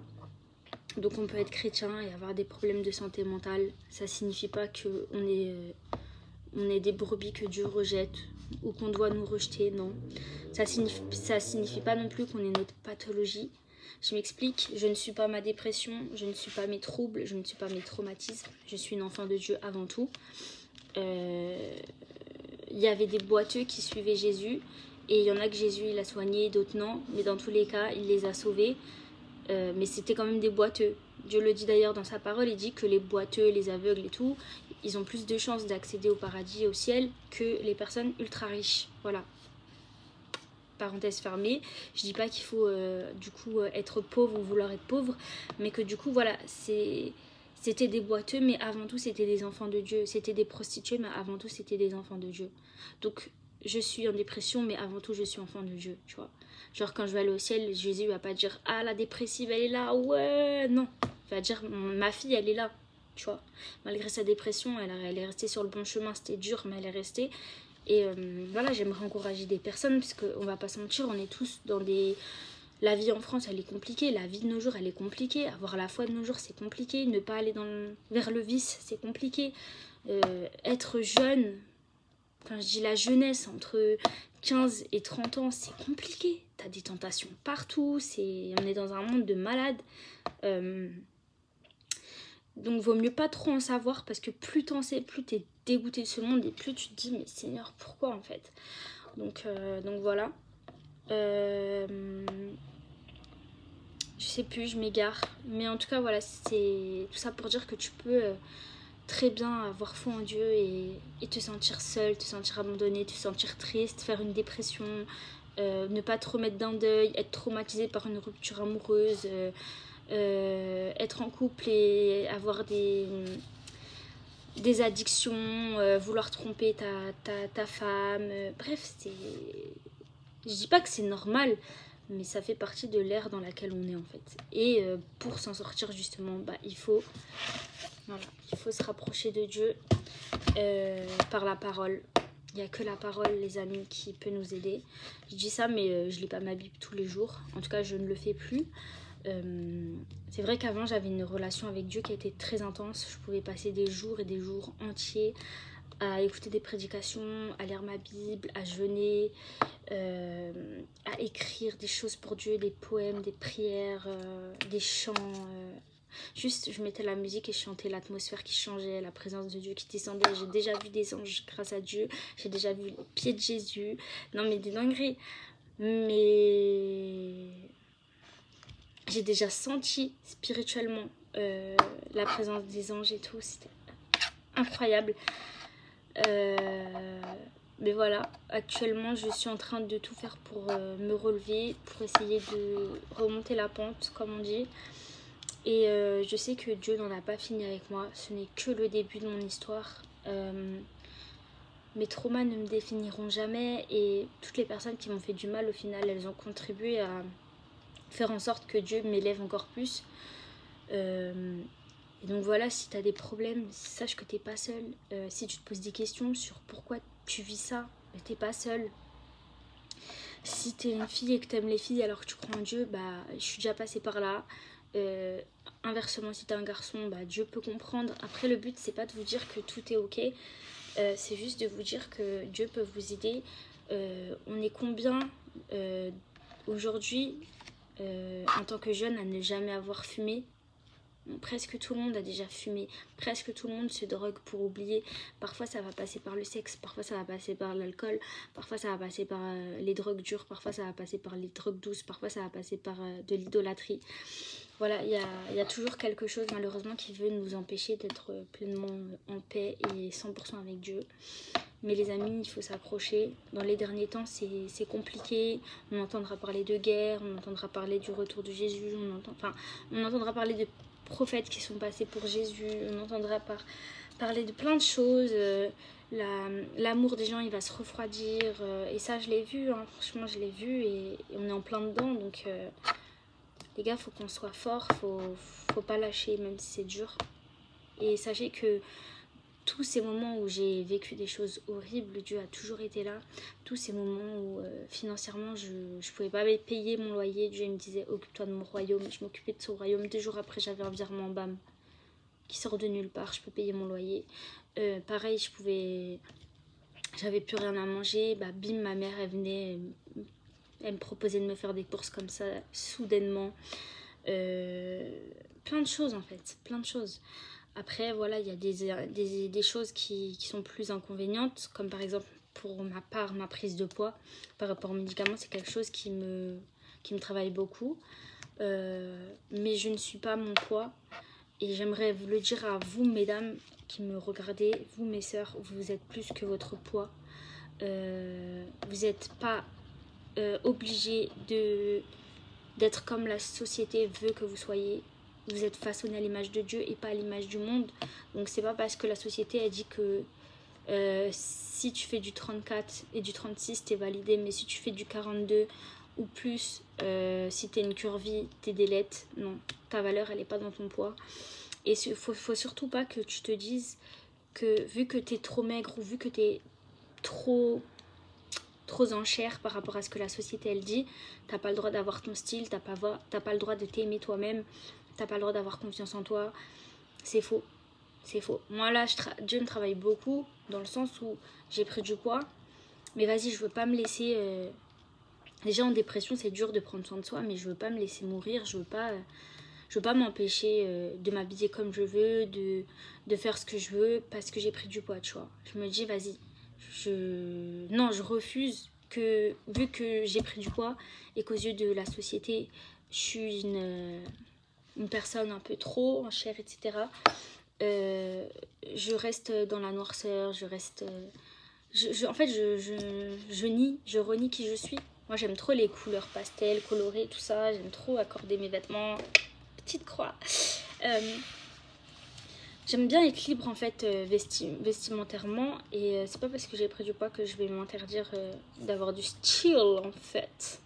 Donc on peut être chrétien et avoir des problèmes de santé mentale. Ça signifie pas qu'on est des brebis que Dieu rejette ou qu'on doit nous rejeter, non. Ça signifie pas non plus qu'on est notre pathologie. Je m'explique, je ne suis pas ma dépression, je ne suis pas mes troubles, je ne suis pas mes traumatismes. Je suis une enfant de Dieu avant tout. Il y avait des boiteux qui suivaient Jésus et il y en a que Jésus il a soigné, d'autres non. Mais dans tous les cas, il les a sauvés. Mais c'était quand même des boiteux. Dieu le dit d'ailleurs dans sa parole, il dit que les boiteux, les aveugles et tout, ils ont plus de chances d'accéder au paradis, au ciel, que les personnes ultra riches. Voilà. Parenthèse fermée. Je dis pas qu'il faut du coup être pauvre ou vouloir être pauvre, mais que du coup voilà, c'était des boiteux, mais avant tout c'était des enfants de Dieu. C'était des prostituées, mais avant tout c'était des enfants de Dieu. Donc je suis en dépression, mais avant tout je suis enfant de Dieu, tu vois. Genre quand je vais aller au ciel, Jésus va pas dire ah la dépressive elle est là, ouais, non. Il va dire ma fille elle est là, tu vois. Malgré sa dépression, elle est restée sur le bon chemin, c'était dur, mais elle est restée. Et voilà, j'aimerais encourager des personnes, parce qu'on va pas se mentir, on est tous dans des... La vie en France, elle est compliquée, la vie de nos jours, elle est compliquée. Avoir la foi de nos jours, c'est compliqué. Ne pas aller vers le vice, c'est compliqué. Être jeune, quand je dis la jeunesse, entre 15 et 30 ans, c'est compliqué. T'as des tentations partout, on est dans un monde de malades. Donc vaut mieux pas trop en savoir, parce que plus t'en sais, plus t'es dégoûté de ce monde et plus tu te dis mais Seigneur pourquoi en fait. Donc voilà. Je sais plus, je m'égare. Mais en tout cas, voilà, c'est tout ça pour dire que tu peux très bien avoir foi en Dieu et te sentir seul, te sentir abandonné, te sentir triste, faire une dépression, ne pas te remettre d'un deuil, être traumatisé par une rupture amoureuse, être en couple et avoir des addictions, vouloir tromper ta femme. Bref, c'est... Je dis pas que c'est normal, mais ça fait partie de l'ère dans laquelle on est en fait. Et pour s'en sortir justement, bah, il faut se rapprocher de Dieu par la parole. Il n'y a que la parole, les amis, qui peut nous aider. Je dis ça, mais je lis pas ma Bible tous les jours. En tout cas, je ne le fais plus. C'est vrai qu'avant, j'avais une relation avec Dieu qui était très intense. Je pouvais passer des jours et des jours entiers à écouter des prédications, à lire ma Bible, à jeûner, à écrire des choses pour Dieu, des poèmes, des prières, des chants. Juste, je mettais la musique et je chantais, l'atmosphère qui changeait, la présence de Dieu qui descendait. J'ai déjà vu des anges grâce à Dieu. J'ai déjà vu les pieds de Jésus. Non, mais des dingueries. Mais j'ai déjà senti spirituellement la présence des anges et tout. C'était incroyable. Mais voilà, actuellement je suis en train de tout faire pour me relever, pour essayer de remonter la pente, comme on dit. Et je sais que Dieu n'en a pas fini avec moi. Ce n'est que le début de mon histoire. Mes traumas ne me définiront jamais. Et toutes les personnes qui m'ont fait du mal, au final, elles ont contribué à faire en sorte que Dieu m'élève encore plus. Et donc voilà, si tu as des problèmes, sache que tu n'es pas seule. Si tu te poses des questions sur pourquoi tu vis ça, tu n'es pas seule. Si tu es une fille et que tu aimes les filles alors que tu crois en Dieu, bah, je suis déjà passée par là. Inversement, si tu es un garçon, bah, Dieu peut comprendre. Après, le but, c'est pas de vous dire que tout est ok. C'est juste de vous dire que Dieu peut vous aider. On est combien aujourd'hui, en tant que jeune, à ne jamais avoir fumé? Presque tout le monde a déjà fumé, presque tout le monde se drogue pour oublier. Parfois ça va passer par le sexe, parfois ça va passer par l'alcool, parfois ça va passer par les drogues dures, parfois ça va passer par les drogues douces, parfois ça va passer par de l'idolâtrie. Voilà, il y a toujours quelque chose malheureusement qui veut nous empêcher d'être pleinement en paix et 100% avec Dieu. Mais les amis, il faut s'accrocher. Dans les derniers temps, c'est compliqué. On entendra parler de guerre, on entendra parler du retour de Jésus, on entendra parler de prophètes qui sont passés pour Jésus, on entendra parler de plein de choses. L'amour des gens, il va se refroidir. Et ça, je l'ai vu, hein. Franchement, je l'ai vu et on est en plein dedans. Donc, les gars, faut qu'on soit fort, faut pas lâcher, même si c'est dur. Et sachez que tous ces moments où j'ai vécu des choses horribles, Dieu a toujours été là. Tous ces moments où financièrement je ne pouvais pas payer mon loyer, Dieu me disait occupe-toi de mon royaume. Je m'occupais de son royaume. 2 jours après, j'avais un virement bam qui sort de nulle part. Je peux payer mon loyer. Pareil, j'avais plus rien à manger. Bah bim, ma mère elle venait, elle me proposait de me faire des courses comme ça soudainement. Plein de choses en fait, plein de choses. Après, voilà, il y a des choses qui sont plus inconvénientes, comme par exemple, pour ma part, ma prise de poids par rapport aux médicaments, c'est quelque chose qui me travaille beaucoup. Mais je ne suis pas mon poids. Et j'aimerais vous le dire à vous, mesdames, qui me regardez, vous, mes sœurs, vous êtes plus que votre poids. Vous n'êtes pas obligés d'être comme la société veut que vous soyez. Vous êtes façonné à l'image de Dieu et pas à l'image du monde. Donc c'est pas parce que la société a dit que si tu fais du 34 et du 36 t'es validé, mais si tu fais du 42 ou plus, si t'es une curvie, t'es délette. Non, ta valeur elle est pas dans ton poids. Et faut surtout pas que tu te dises que vu que t'es trop maigre ou vu que t'es trop en chair par rapport à ce que la société elle dit, t'as pas le droit d'avoir ton style, t'as pas le droit de t'aimer toi-même, t'as pas le droit d'avoir confiance en toi. C'est faux, c'est faux. Moi là, Dieu me travaille beaucoup dans le sens où j'ai pris du poids, mais vas-y, je veux pas me laisser... Déjà en dépression, c'est dur de prendre soin de soi, mais je veux pas me laisser mourir, je veux pas m'empêcher de m'habiller comme je veux, de faire ce que je veux parce que j'ai pris du poids, tu vois. Je me dis, vas-y, non, je refuse que, vu que j'ai pris du poids et qu'aux yeux de la société, je suis une personne un peu trop en chair, etc. Je reste dans la noirceur, je reste... en fait, je renie qui je suis. Moi, j'aime trop les couleurs pastel, colorées, tout ça. J'aime trop accorder mes vêtements. Petite croix. J'aime bien être libre, en fait, vestimentairement. Et c'est pas parce que j'ai pris du poids que je vais m'interdire d'avoir du style, en fait.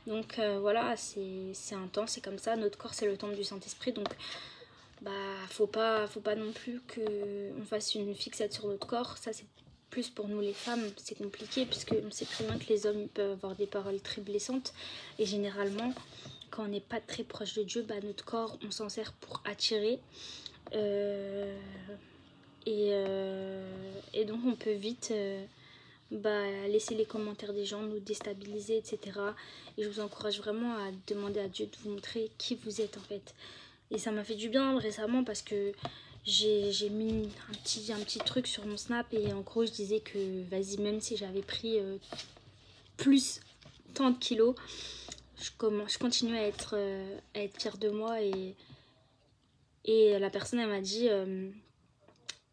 Donc, voilà, c'est un temps, c'est comme ça. Notre corps, c'est le temple du Saint-Esprit. Donc, bah, faut pas non plus qu'on fasse une fixette sur notre corps. Ça, c'est plus pour nous les femmes, c'est compliqué puisque on sait très bien que les hommes peuvent avoir des paroles très blessantes et généralement quand on n'est pas très proche de Dieu, bah, notre corps on s'en sert pour attirer et donc on peut vite laisser les commentaires des gens nous déstabiliser, etc. Et je vous encourage vraiment à demander à Dieu de vous montrer qui vous êtes en fait. Et ça m'a fait du bien récemment parce que j'ai mis un petit truc sur mon snap et en gros je disais que vas-y, même si j'avais pris plus tant de kilos, je continue à être fière de moi et la personne elle m'a dit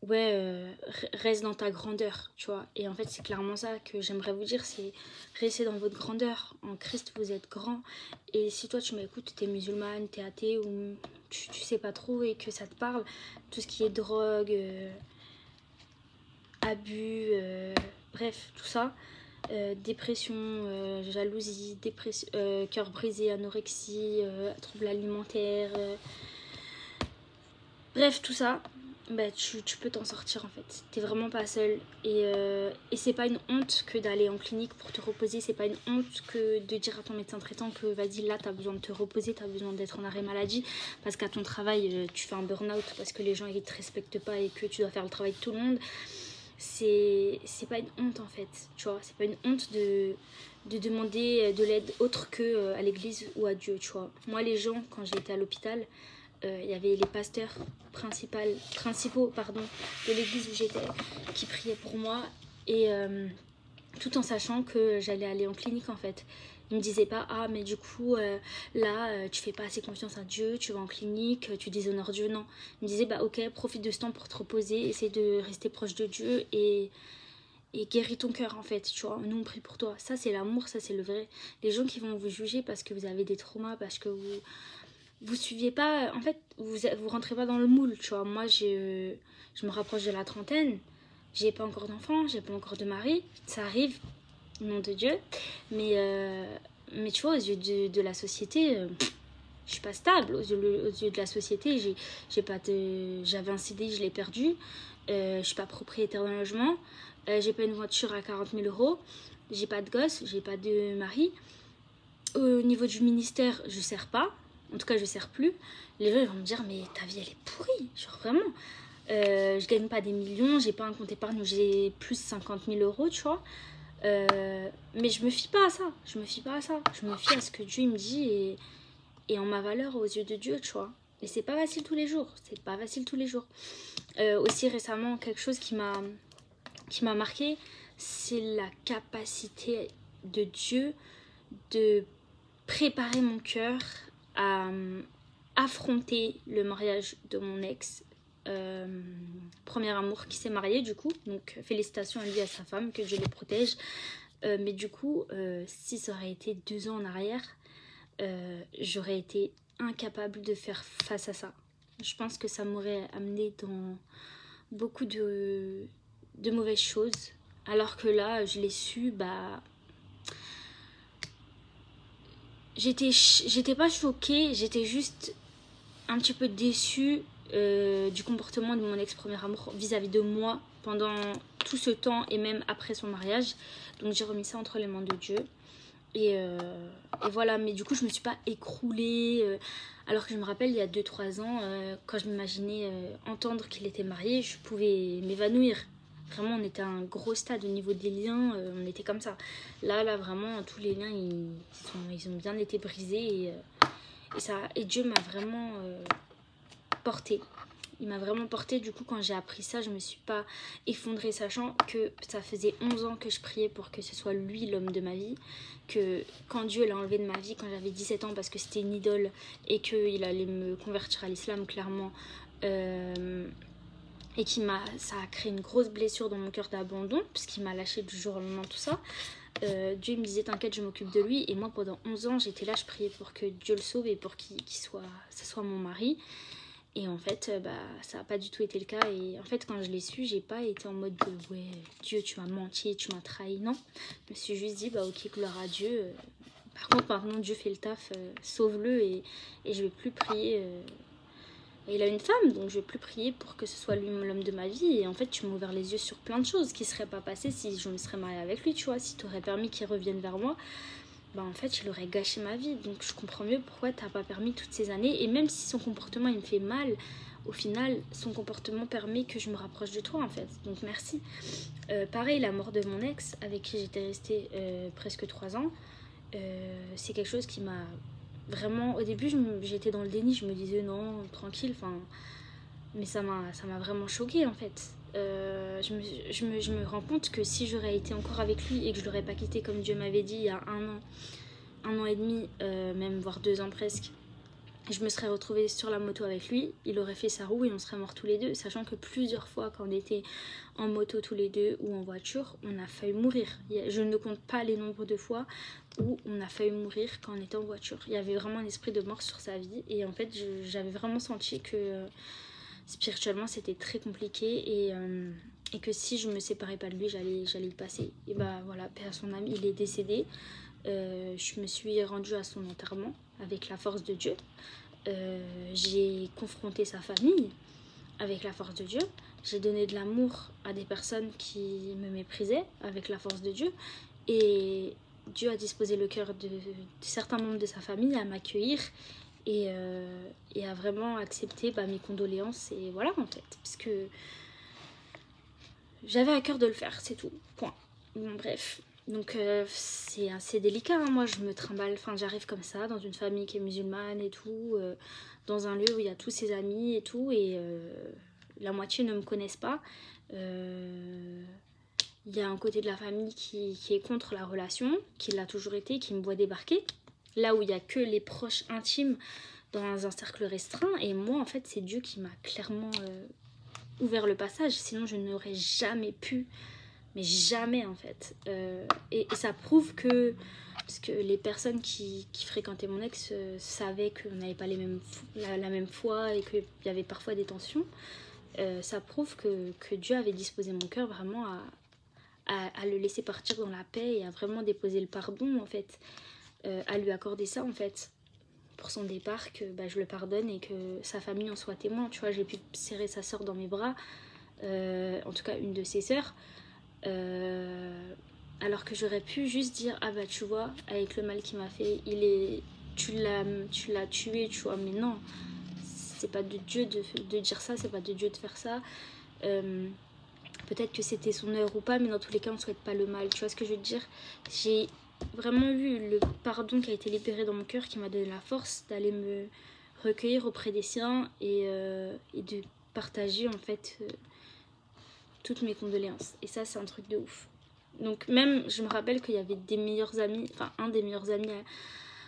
ouais, reste dans ta grandeur, tu vois. Et en fait c'est clairement ça que j'aimerais vous dire, c'est restez dans votre grandeur. En Christ vous êtes grand. Et si toi tu m'écoutes, t'es musulmane, t'es athée ou tu sais pas trop et que ça te parle, tout ce qui est drogue, abus, bref, tout ça, dépression, jalousie, cœur brisé, anorexie, troubles alimentaires, bref, tout ça, bah, tu peux t'en sortir en fait. T'es vraiment pas seule. Et c'est pas une honte que d'aller en clinique pour te reposer. C'est pas une honte que de dire à ton médecin traitant que vas-y, là, t'as besoin de te reposer, t'as besoin d'être en arrêt maladie. Parce qu'à ton travail, tu fais un burn-out parce que les gens ils te respectent pas et que tu dois faire le travail de tout le monde. C'est pas une honte en fait. Tu vois, c'est pas une honte de demander de l'aide autre que à l'église ou à Dieu, tu vois. Moi, les gens, quand j'ai été à l'hôpital, il y avait les pasteurs principaux de l'église où j'étais qui priaient pour moi et tout en sachant que j'allais aller en clinique en fait. Ils me disaient pas ah mais du coup tu fais pas assez confiance à Dieu, tu vas en clinique, tu déshonores Dieu, non. Ils me disaient bah ok, profite de ce temps pour te reposer, essaie de rester proche de Dieu et guéris ton cœur en fait, tu vois. Nous on prie pour toi, ça c'est l'amour, ça c'est le vrai. Les gens qui vont vous juger parce que vous avez des traumas, parce que vous suiviez pas, en fait, vous rentrez pas dans le moule, tu vois. Moi, je me rapproche de la trentaine, j'ai pas encore d'enfant, j'ai pas encore de mari, ça arrive, au nom de Dieu, mais tu vois, aux yeux de la société, je suis pas stable, aux yeux de la société, j'avais un CDI, je l'ai perdu, je suis pas propriétaire d'un logement, j'ai pas une voiture à 40 000 euros, j'ai pas de gosse, j'ai pas de mari, au niveau du ministère, je sers pas. En tout cas, je sers plus. Les gens ils vont me dire, mais ta vie, elle est pourrie. Genre, vraiment. Je gagne pas des millions, j'ai pas un compte épargne où j'ai plus 50 000 euros, tu vois. Mais je me fie pas à ça. Je me fie pas à ça. Je me fie à ce que Dieu me dit et en ma valeur aux yeux de Dieu, tu vois. Et c'est pas facile tous les jours. C'est pas facile tous les jours. Aussi récemment, quelque chose qui m'a marqué, c'est la capacité de Dieu de préparer mon cœur à affronter le mariage de mon ex, premier amour qui s'est marié du coup, donc félicitations à lui et à sa femme, que Dieu les protège. Mais du coup, si ça aurait été 2 ans en arrière, j'aurais été incapable de faire face à ça. Je pense que ça m'aurait amené dans beaucoup de mauvaises choses, alors que là, je l'ai su, bah... J'étais pas choquée, j'étais juste un petit peu déçue du comportement de mon ex-premier amour vis-à-vis de moi pendant tout ce temps et même après son mariage. Donc j'ai remis ça entre les mains de Dieu. Et voilà, mais du coup je me suis pas écroulée. Alors que je me rappelle il y a 2-3 ans, quand je m'imaginais entendre qu'il était marié, je pouvais m'évanouir. Vraiment, on était à un gros stade au niveau des liens, on était comme ça. Là, vraiment, tous les liens, ils ont bien été brisés et Dieu m'a vraiment portée. Il m'a vraiment porté. Du coup, quand j'ai appris ça, je me suis pas effondrée, sachant que ça faisait 11 ans que je priais pour que ce soit lui l'homme de ma vie. Que quand Dieu l'a enlevé de ma vie, quand j'avais 17 ans, parce que c'était une idole et qu'il allait me convertir à l'islam, clairement. Et ça a créé une grosse blessure dans mon cœur d'abandon, puisqu'il m'a lâché du jour au lendemain, tout ça. Dieu me disait t'inquiète, je m'occupe de lui, et moi pendant 11 ans j'étais là, je priais pour que Dieu le sauve et pour ça soit mon mari. Et en fait ça n'a pas du tout été le cas. Et en fait quand je l'ai su, j'ai pas été en mode ouais Dieu tu m'as menti, tu m'as trahi, non. Je me suis juste dit ok, gloire à Dieu. Par contre maintenant Dieu fait le taf, sauve-le, et je vais plus prier. Il a une femme, donc je vais plus prier pour que ce soit lui l'homme de ma vie. Et en fait, tu m'as ouvert les yeux sur plein de choses qui ne seraient pas passées si je me serais mariée avec lui, tu vois. Si tu aurais permis qu'il revienne vers moi, en fait, il aurait gâché ma vie. Donc je comprends mieux pourquoi tu n'as pas permis toutes ces années. Et même si son comportement, il me fait mal, au final, son comportement permet que je me rapproche de toi, en fait. Donc merci. Pareil, la mort de mon ex, avec qui j'étais restée presque 3 ans, c'est quelque chose qui m'a... Vraiment, au début, j'étais dans le déni, je me disais non, tranquille, mais ça m'a vraiment choquée en fait. Je me rends compte que si j'aurais été encore avec lui et que je l'aurais pas quitté comme Dieu m'avait dit il y a 1 an et demi, même voire 2 ans presque, je me serais retrouvée sur la moto avec lui, il aurait fait sa roue et on serait morts tous les deux, sachant que plusieurs fois quand on était en moto tous les deux ou en voiture, on a failli mourir. Je ne compte pas les nombres de fois où on a failli mourir quand on était en voiture. Il y avait vraiment un esprit de mort sur sa vie, et en fait j'avais vraiment senti que spirituellement c'était très compliqué, et que si je me séparais pas de lui, j'allais y passer. Et voilà, paix à son âme, il est décédé. Je me suis rendue à son enterrement avec la force de Dieu. J'ai confronté sa famille avec la force de Dieu. J'ai donné de l'amour à des personnes qui me méprisaient avec la force de Dieu. Et Dieu a disposé le cœur de certains membres de sa famille à m'accueillir et à vraiment accepter mes condoléances. Et voilà en fait, parce que j'avais à cœur de le faire, c'est tout, point. Bon bref, donc c'est assez délicat, hein. Moi je me trimballe, j'arrive comme ça dans une famille qui est musulmane et tout, dans un lieu où il y a tous ses amis et tout, et la moitié ne me connaissent pas. Il y a un côté de la famille qui est contre la relation, qui l'a toujours été, qui me voit débarquer, là où il n'y a que les proches intimes dans un cercle restreint. Et moi en fait c'est Dieu qui m'a clairement ouvert le passage, sinon je n'aurais jamais pu, mais jamais en fait. Et ça prouve que, parce que les personnes qui fréquentaient mon ex savaient qu'on n'avait pas la même foi et qu'il y avait parfois des tensions. Ça prouve que Dieu avait disposé mon cœur vraiment à le laisser partir dans la paix et à vraiment déposer le pardon en fait, à lui accorder ça en fait pour son départ, que je le pardonne et que sa famille en soit témoin. Tu vois, j'ai pu serrer sa sœur dans mes bras, en tout cas une de ses sœurs, alors que j'aurais pu juste dire tu vois, avec le mal qu'il m'a fait, tu l'as tué, tu vois. Mais non, c'est pas de Dieu de dire ça, c'est pas de Dieu de faire ça. Peut-être que c'était son heure ou pas, mais dans tous les cas on ne souhaite pas le mal, tu vois ce que je veux dire. J'ai vraiment eu le pardon qui a été libéré dans mon cœur, qui m'a donné la force d'aller me recueillir auprès des siens et de partager en fait toutes mes condoléances. Et ça c'est un truc de ouf. Donc même je me rappelle qu'il y avait des meilleurs amis, un des meilleurs amis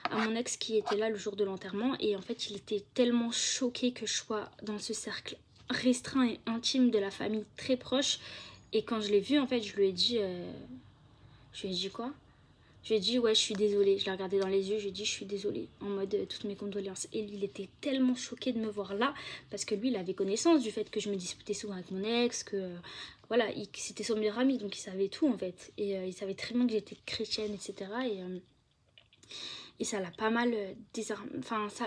à mon ex qui était là le jour de l'enterrement, et en fait il était tellement choqué que je sois dans ce cercle restreint et intime de la famille très proche. Et quand je l'ai vu en fait je lui ai dit quoi, je lui ai dit ouais je suis désolée, je l'ai regardé dans les yeux, je lui ai dit je suis désolée, en mode toutes mes condoléances. Et lui il était tellement choqué de me voir là, parce que lui il avait connaissance du fait que je me disputais souvent avec mon ex, que voilà, c'était son meilleur ami, donc il savait tout en fait, et il savait très bien que j'étais chrétienne, etc. Et ça l'a pas mal désarmé.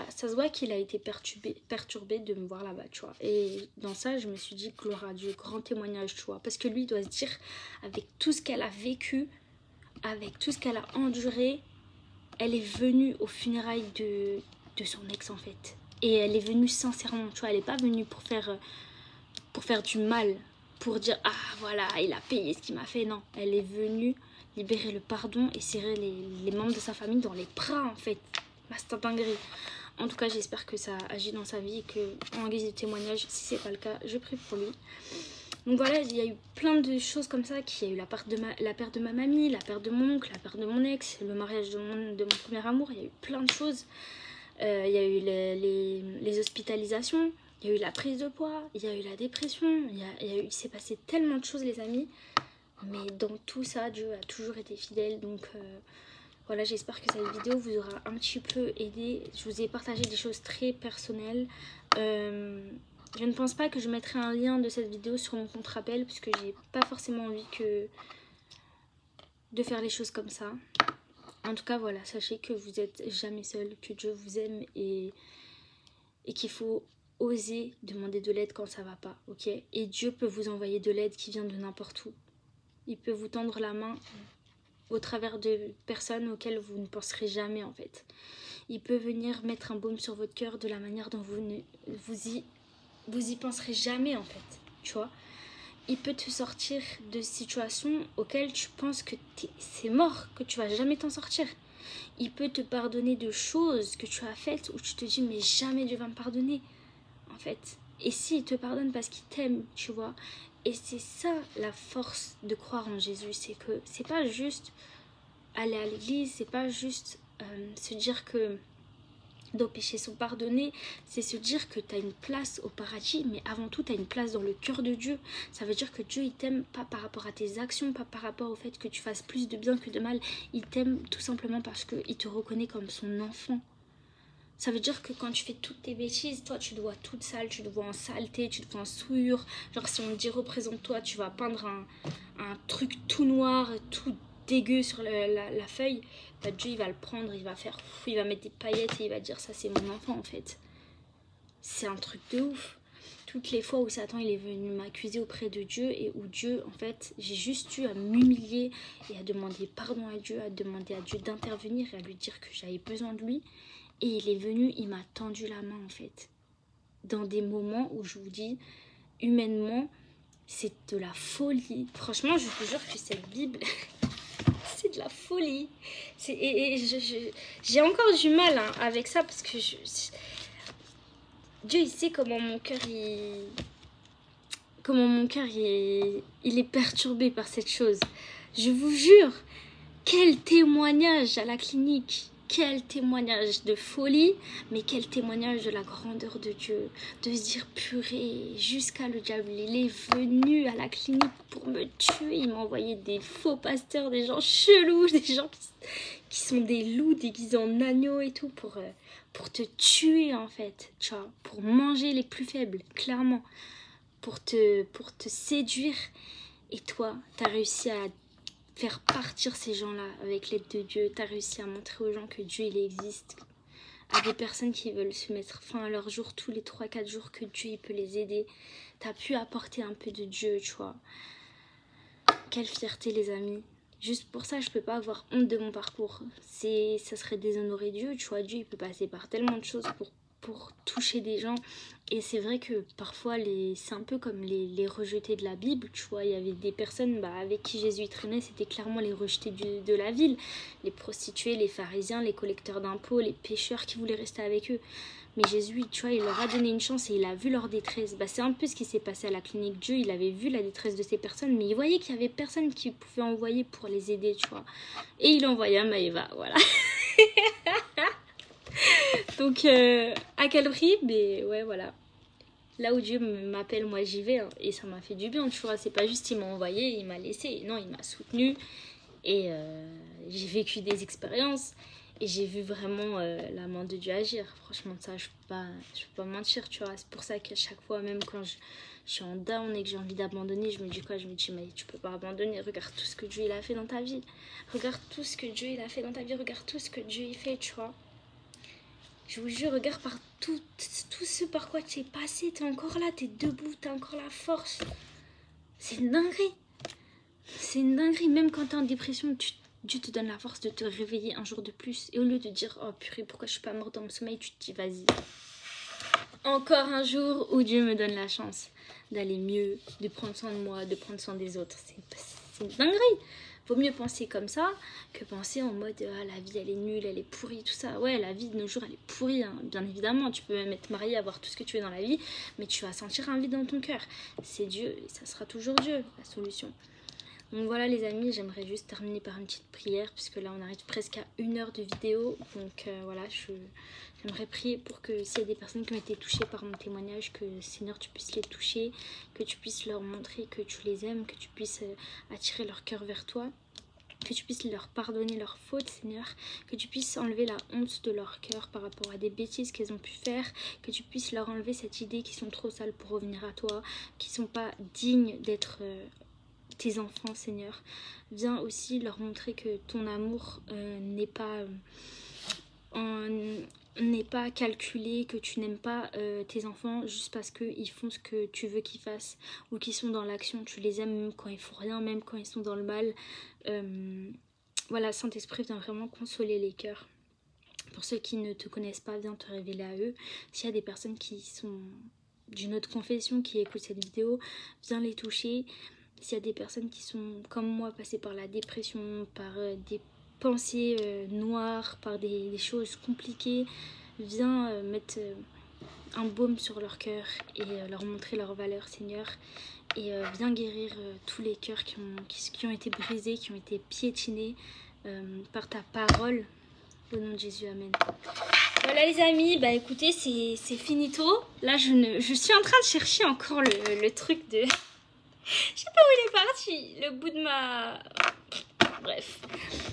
Ça se voit qu'il a été perturbé de me voir là-bas, tu vois. Et dans ça, je me suis dit, gloire à Dieu, grand témoignage, tu vois. Parce que lui, il doit se dire, avec tout ce qu'elle a vécu, avec tout ce qu'elle a enduré, elle est venue aux funérailles de son ex, en fait. Et elle est venue sincèrement, tu vois. Elle n'est pas venue pour faire du mal, pour dire, ah, voilà, il a payé ce qu'il m'a fait. Non, elle est venue libérer le pardon et serrer les membres de sa famille dans les bras en fait. C'est un dinguerie. En tout cas, j'espère que ça agit dans sa vie et que, en guise de témoignage, si c'est pas le cas, je prie pour lui. Donc voilà, il y a eu plein de choses comme ça, qu'il y a eu la perte de ma mamie, la perte de mon oncle, la perte de mon ex, le mariage de mon premier amour, il y a eu plein de choses. Il y a eu les hospitalisations, il y a eu la prise de poids, il y a eu la dépression, il s'est passé tellement de choses les amis. Mais dans tout ça, Dieu a toujours été fidèle, donc voilà, j'espère que cette vidéo vous aura un petit peu aidé. Je vous ai partagé des choses très personnelles. Je ne pense pas que je mettrai un lien de cette vidéo sur mon compte rappel, parce que j'ai pas forcément envie de faire les choses comme ça. En tout cas, voilà, sachez que vous n'êtes jamais seul, que Dieu vous aime et qu'il faut oser demander de l'aide quand ça va pas, ok? Et Dieu peut vous envoyer de l'aide qui vient de n'importe où. Il peut vous tendre la main au travers de personnes auxquelles vous ne penserez jamais en fait. Il peut venir mettre un baume sur votre cœur de la manière dont vous y penserez jamais en fait, tu vois. Il peut te sortir de situations auxquelles tu penses que c'est mort, que tu vas jamais t'en sortir. Il peut te pardonner de choses que tu as faites où tu te dis mais jamais Dieu va me pardonner en fait. Et si il te pardonne parce qu'il t'aime, tu vois. Et c'est ça la force de croire en Jésus, c'est que c'est pas juste aller à l'église, c'est pas juste se dire que nos péchés sont pardonnés, c'est se dire que tu as une place au paradis, mais avant tout tu as une place dans le cœur de Dieu. Ça veut dire que Dieu il t'aime pas par rapport à tes actions, pas par rapport au fait que tu fasses plus de bien que de mal, il t'aime tout simplement parce qu'il te reconnaît comme son enfant. Ça veut dire que quand tu fais toutes tes bêtises, toi tu te vois toute sale, tu te vois en saleté, tu te vois en souillure. Genre si on te dit représente-toi, tu vas peindre un truc tout noir, tout dégueu sur la feuille. Bah, Dieu il va le prendre, il va mettre des paillettes et il va dire ça c'est mon enfant en fait. C'est un truc de ouf. Toutes les fois où Satan il est venu m'accuser auprès de Dieu et où Dieu en fait j'ai juste eu à m'humilier et à demander pardon à Dieu, à demander à Dieu d'intervenir et à lui dire que j'avais besoin de lui. Et il est venu, il m'a tendu la main en fait. Dans des moments où je vous dis, humainement, c'est de la folie. Franchement, je vous jure que cette Bible, c'est de la folie. J'ai encore du mal hein, avec ça parce que Dieu, il sait comment mon cœur, il est perturbé par cette chose. Je vous jure, quel témoignage à la clinique. Quel témoignage de folie, mais quel témoignage de la grandeur de Dieu. De se dire purée, jusqu'à le diable, il est venu à la clinique pour me tuer. Il m'a envoyé des faux pasteurs, des gens chelous, des gens qui sont des loups déguisés en agneaux et tout pour te tuer en fait, tu vois, pour manger les plus faibles, clairement, pour te séduire. Et toi, t'as réussi à faire partir ces gens-là avec l'aide de Dieu. Tu as réussi à montrer aux gens que Dieu il existe. À des personnes qui veulent se mettre fin à leur jour tous les 3-4 jours, que Dieu il peut les aider. Tu as pu apporter un peu de Dieu, tu vois. Quelle fierté les amis. Juste pour ça, je peux pas avoir honte de mon parcours. Ça serait déshonorer Dieu, tu vois. Dieu il peut passer par tellement de choses pour toucher des gens. Et c'est vrai que parfois c'est un peu comme les rejetés de la Bible, tu vois. Il y avait des personnes avec qui Jésus traînait, c'était clairement les rejetés de la ville, les prostituées, les pharisiens, les collecteurs d'impôts, les pécheurs qui voulaient rester avec eux. Mais Jésus, tu vois, il leur a donné une chance et il a vu leur détresse. C'est un peu ce qui s'est passé à la clinique Dieu. Il avait vu la détresse de ces personnes, mais il voyait qu'il y avait personne qui pouvait envoyer pour les aider, tu vois. Et il envoya Maëva, voilà. Donc, à quel prix? Mais ouais, voilà. Là où Dieu m'appelle, moi j'y vais. Hein, et ça m'a fait du bien, tu vois. C'est pas juste il m'a envoyé, il m'a laissé. Non, il m'a soutenu. Et j'ai vécu des expériences. Et j'ai vu vraiment la main de Dieu agir. Franchement, ça, je peux pas mentir, tu vois. C'est pour ça qu'à chaque fois, même quand je suis en down et que j'ai envie d'abandonner, je me dis quoi? Je me dis, mais tu peux pas abandonner. Regarde tout ce que Dieu il a fait dans ta vie. Regarde tout ce que Dieu il a fait dans ta vie. Regarde tout ce que Dieu il fait, tu vois. Je vous jure, regarde par tout ce par quoi tu es passé. Tu es encore là, tu es debout, tu as encore la force. C'est une dinguerie. C'est une dinguerie. Même quand tu es en dépression, Dieu te donne la force de te réveiller un jour de plus. Et au lieu de dire, oh purée, pourquoi je suis pas morte dans mon sommeil, tu te dis, vas-y. Encore un jour où Dieu me donne la chance d'aller mieux, de prendre soin de moi, de prendre soin des autres. C'est une dinguerie. Vaut mieux penser comme ça que penser en mode ah, la vie elle est nulle, elle est pourrie, tout ça. Ouais, la vie de nos jours elle est pourrie, hein. Bien évidemment. Tu peux même être marié, avoir tout ce que tu veux dans la vie, mais tu vas sentir un vide dans ton cœur. C'est Dieu et ça sera toujours Dieu la solution. Donc voilà les amis, j'aimerais juste terminer par une petite prière puisque là on arrive presque à 1 heure de vidéo. Donc voilà, j'aimerais prier pour que s'il y a des personnes qui ont été touchées par mon témoignage, que Seigneur tu puisses les toucher, que tu puisses leur montrer que tu les aimes, que tu puisses attirer leur cœur vers toi, que tu puisses leur pardonner leurs fautes Seigneur, que tu puisses enlever la honte de leur cœur par rapport à des bêtises qu'elles ont pu faire, que tu puisses leur enlever cette idée qu'ils sont trop sales pour revenir à toi, qu'ils sont pas dignes d'être tes enfants Seigneur. Viens aussi leur montrer que ton amour n'est pas calculé, que tu n'aimes pas tes enfants juste parce qu'ils font ce que tu veux qu'ils fassent ou qu'ils sont dans l'action. Tu les aimes même quand ils font rien, même quand ils sont dans le mal. Voilà, Saint-Esprit vient vraiment consoler les cœurs. Pour ceux qui ne te connaissent pas, viens te révéler à eux. S'il y a des personnes qui sont d'une autre confession qui écoutent cette vidéo, viens les toucher. S'il y a des personnes qui sont comme moi passées par la dépression, par des pensées noires, par des choses compliquées, viens mettre un baume sur leur cœur et leur montrer leur valeur Seigneur. Et viens guérir tous les cœurs qui ont été brisés, qui ont été piétinés par ta parole. Au nom de Jésus, amen. Voilà les amis, bah écoutez, c'est finito. Là je suis en train de chercher encore le truc de... Je sais pas où il est parti, le bout de ma... Bref.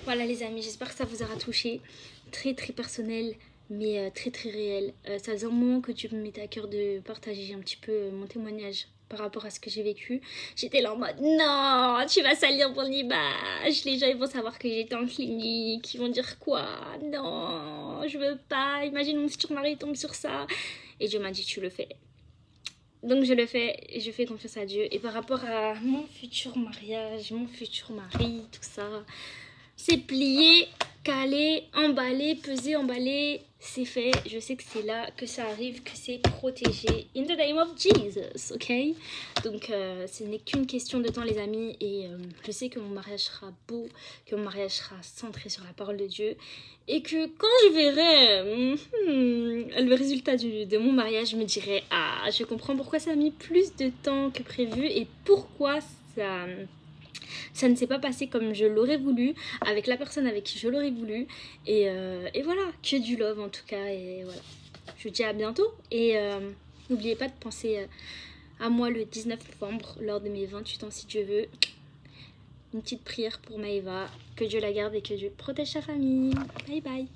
Voilà les amis, j'espère que ça vous aura touché. Très très personnel, mais très très réel. Ça faisait un moment que tu me mettais à cœur de partager un petit peu mon témoignage par rapport à ce que j'ai vécu. J'étais là en mode, non, tu vas salir mon image. Les gens ils vont savoir que j'étais en clinique. Ils vont dire quoi? Non, je veux pas. Imagine mon futur mari tombe sur ça. Et Dieu m'a dit, tu le fais. Donc je le fais, et je fais confiance à Dieu. Et par rapport à mon futur mariage, mon futur mari, tout ça, c'est plié, calé, emballé, pesé, emballé, c'est fait. Je sais que c'est là que ça arrive, que c'est protégé. In the name of Jesus, ok? Donc ce n'est qu'une question de temps les amis. Et je sais que mon mariage sera beau, que mon mariage sera centré sur la parole de Dieu. Et que quand je verrai le résultat de mon mariage, je me dirai, ah, je comprends pourquoi ça a mis plus de temps que prévu et pourquoi ça ne s'est pas passé comme je l'aurais voulu, avec la personne avec qui je l'aurais voulu. Et voilà, que du love en tout cas. Et voilà, je vous dis à bientôt. Et n'oubliez pas de penser à moi le 19 novembre, lors de mes 28 ans si Dieu veut. Une petite prière pour Maëva, que Dieu la garde et que Dieu protège sa famille. Bye bye.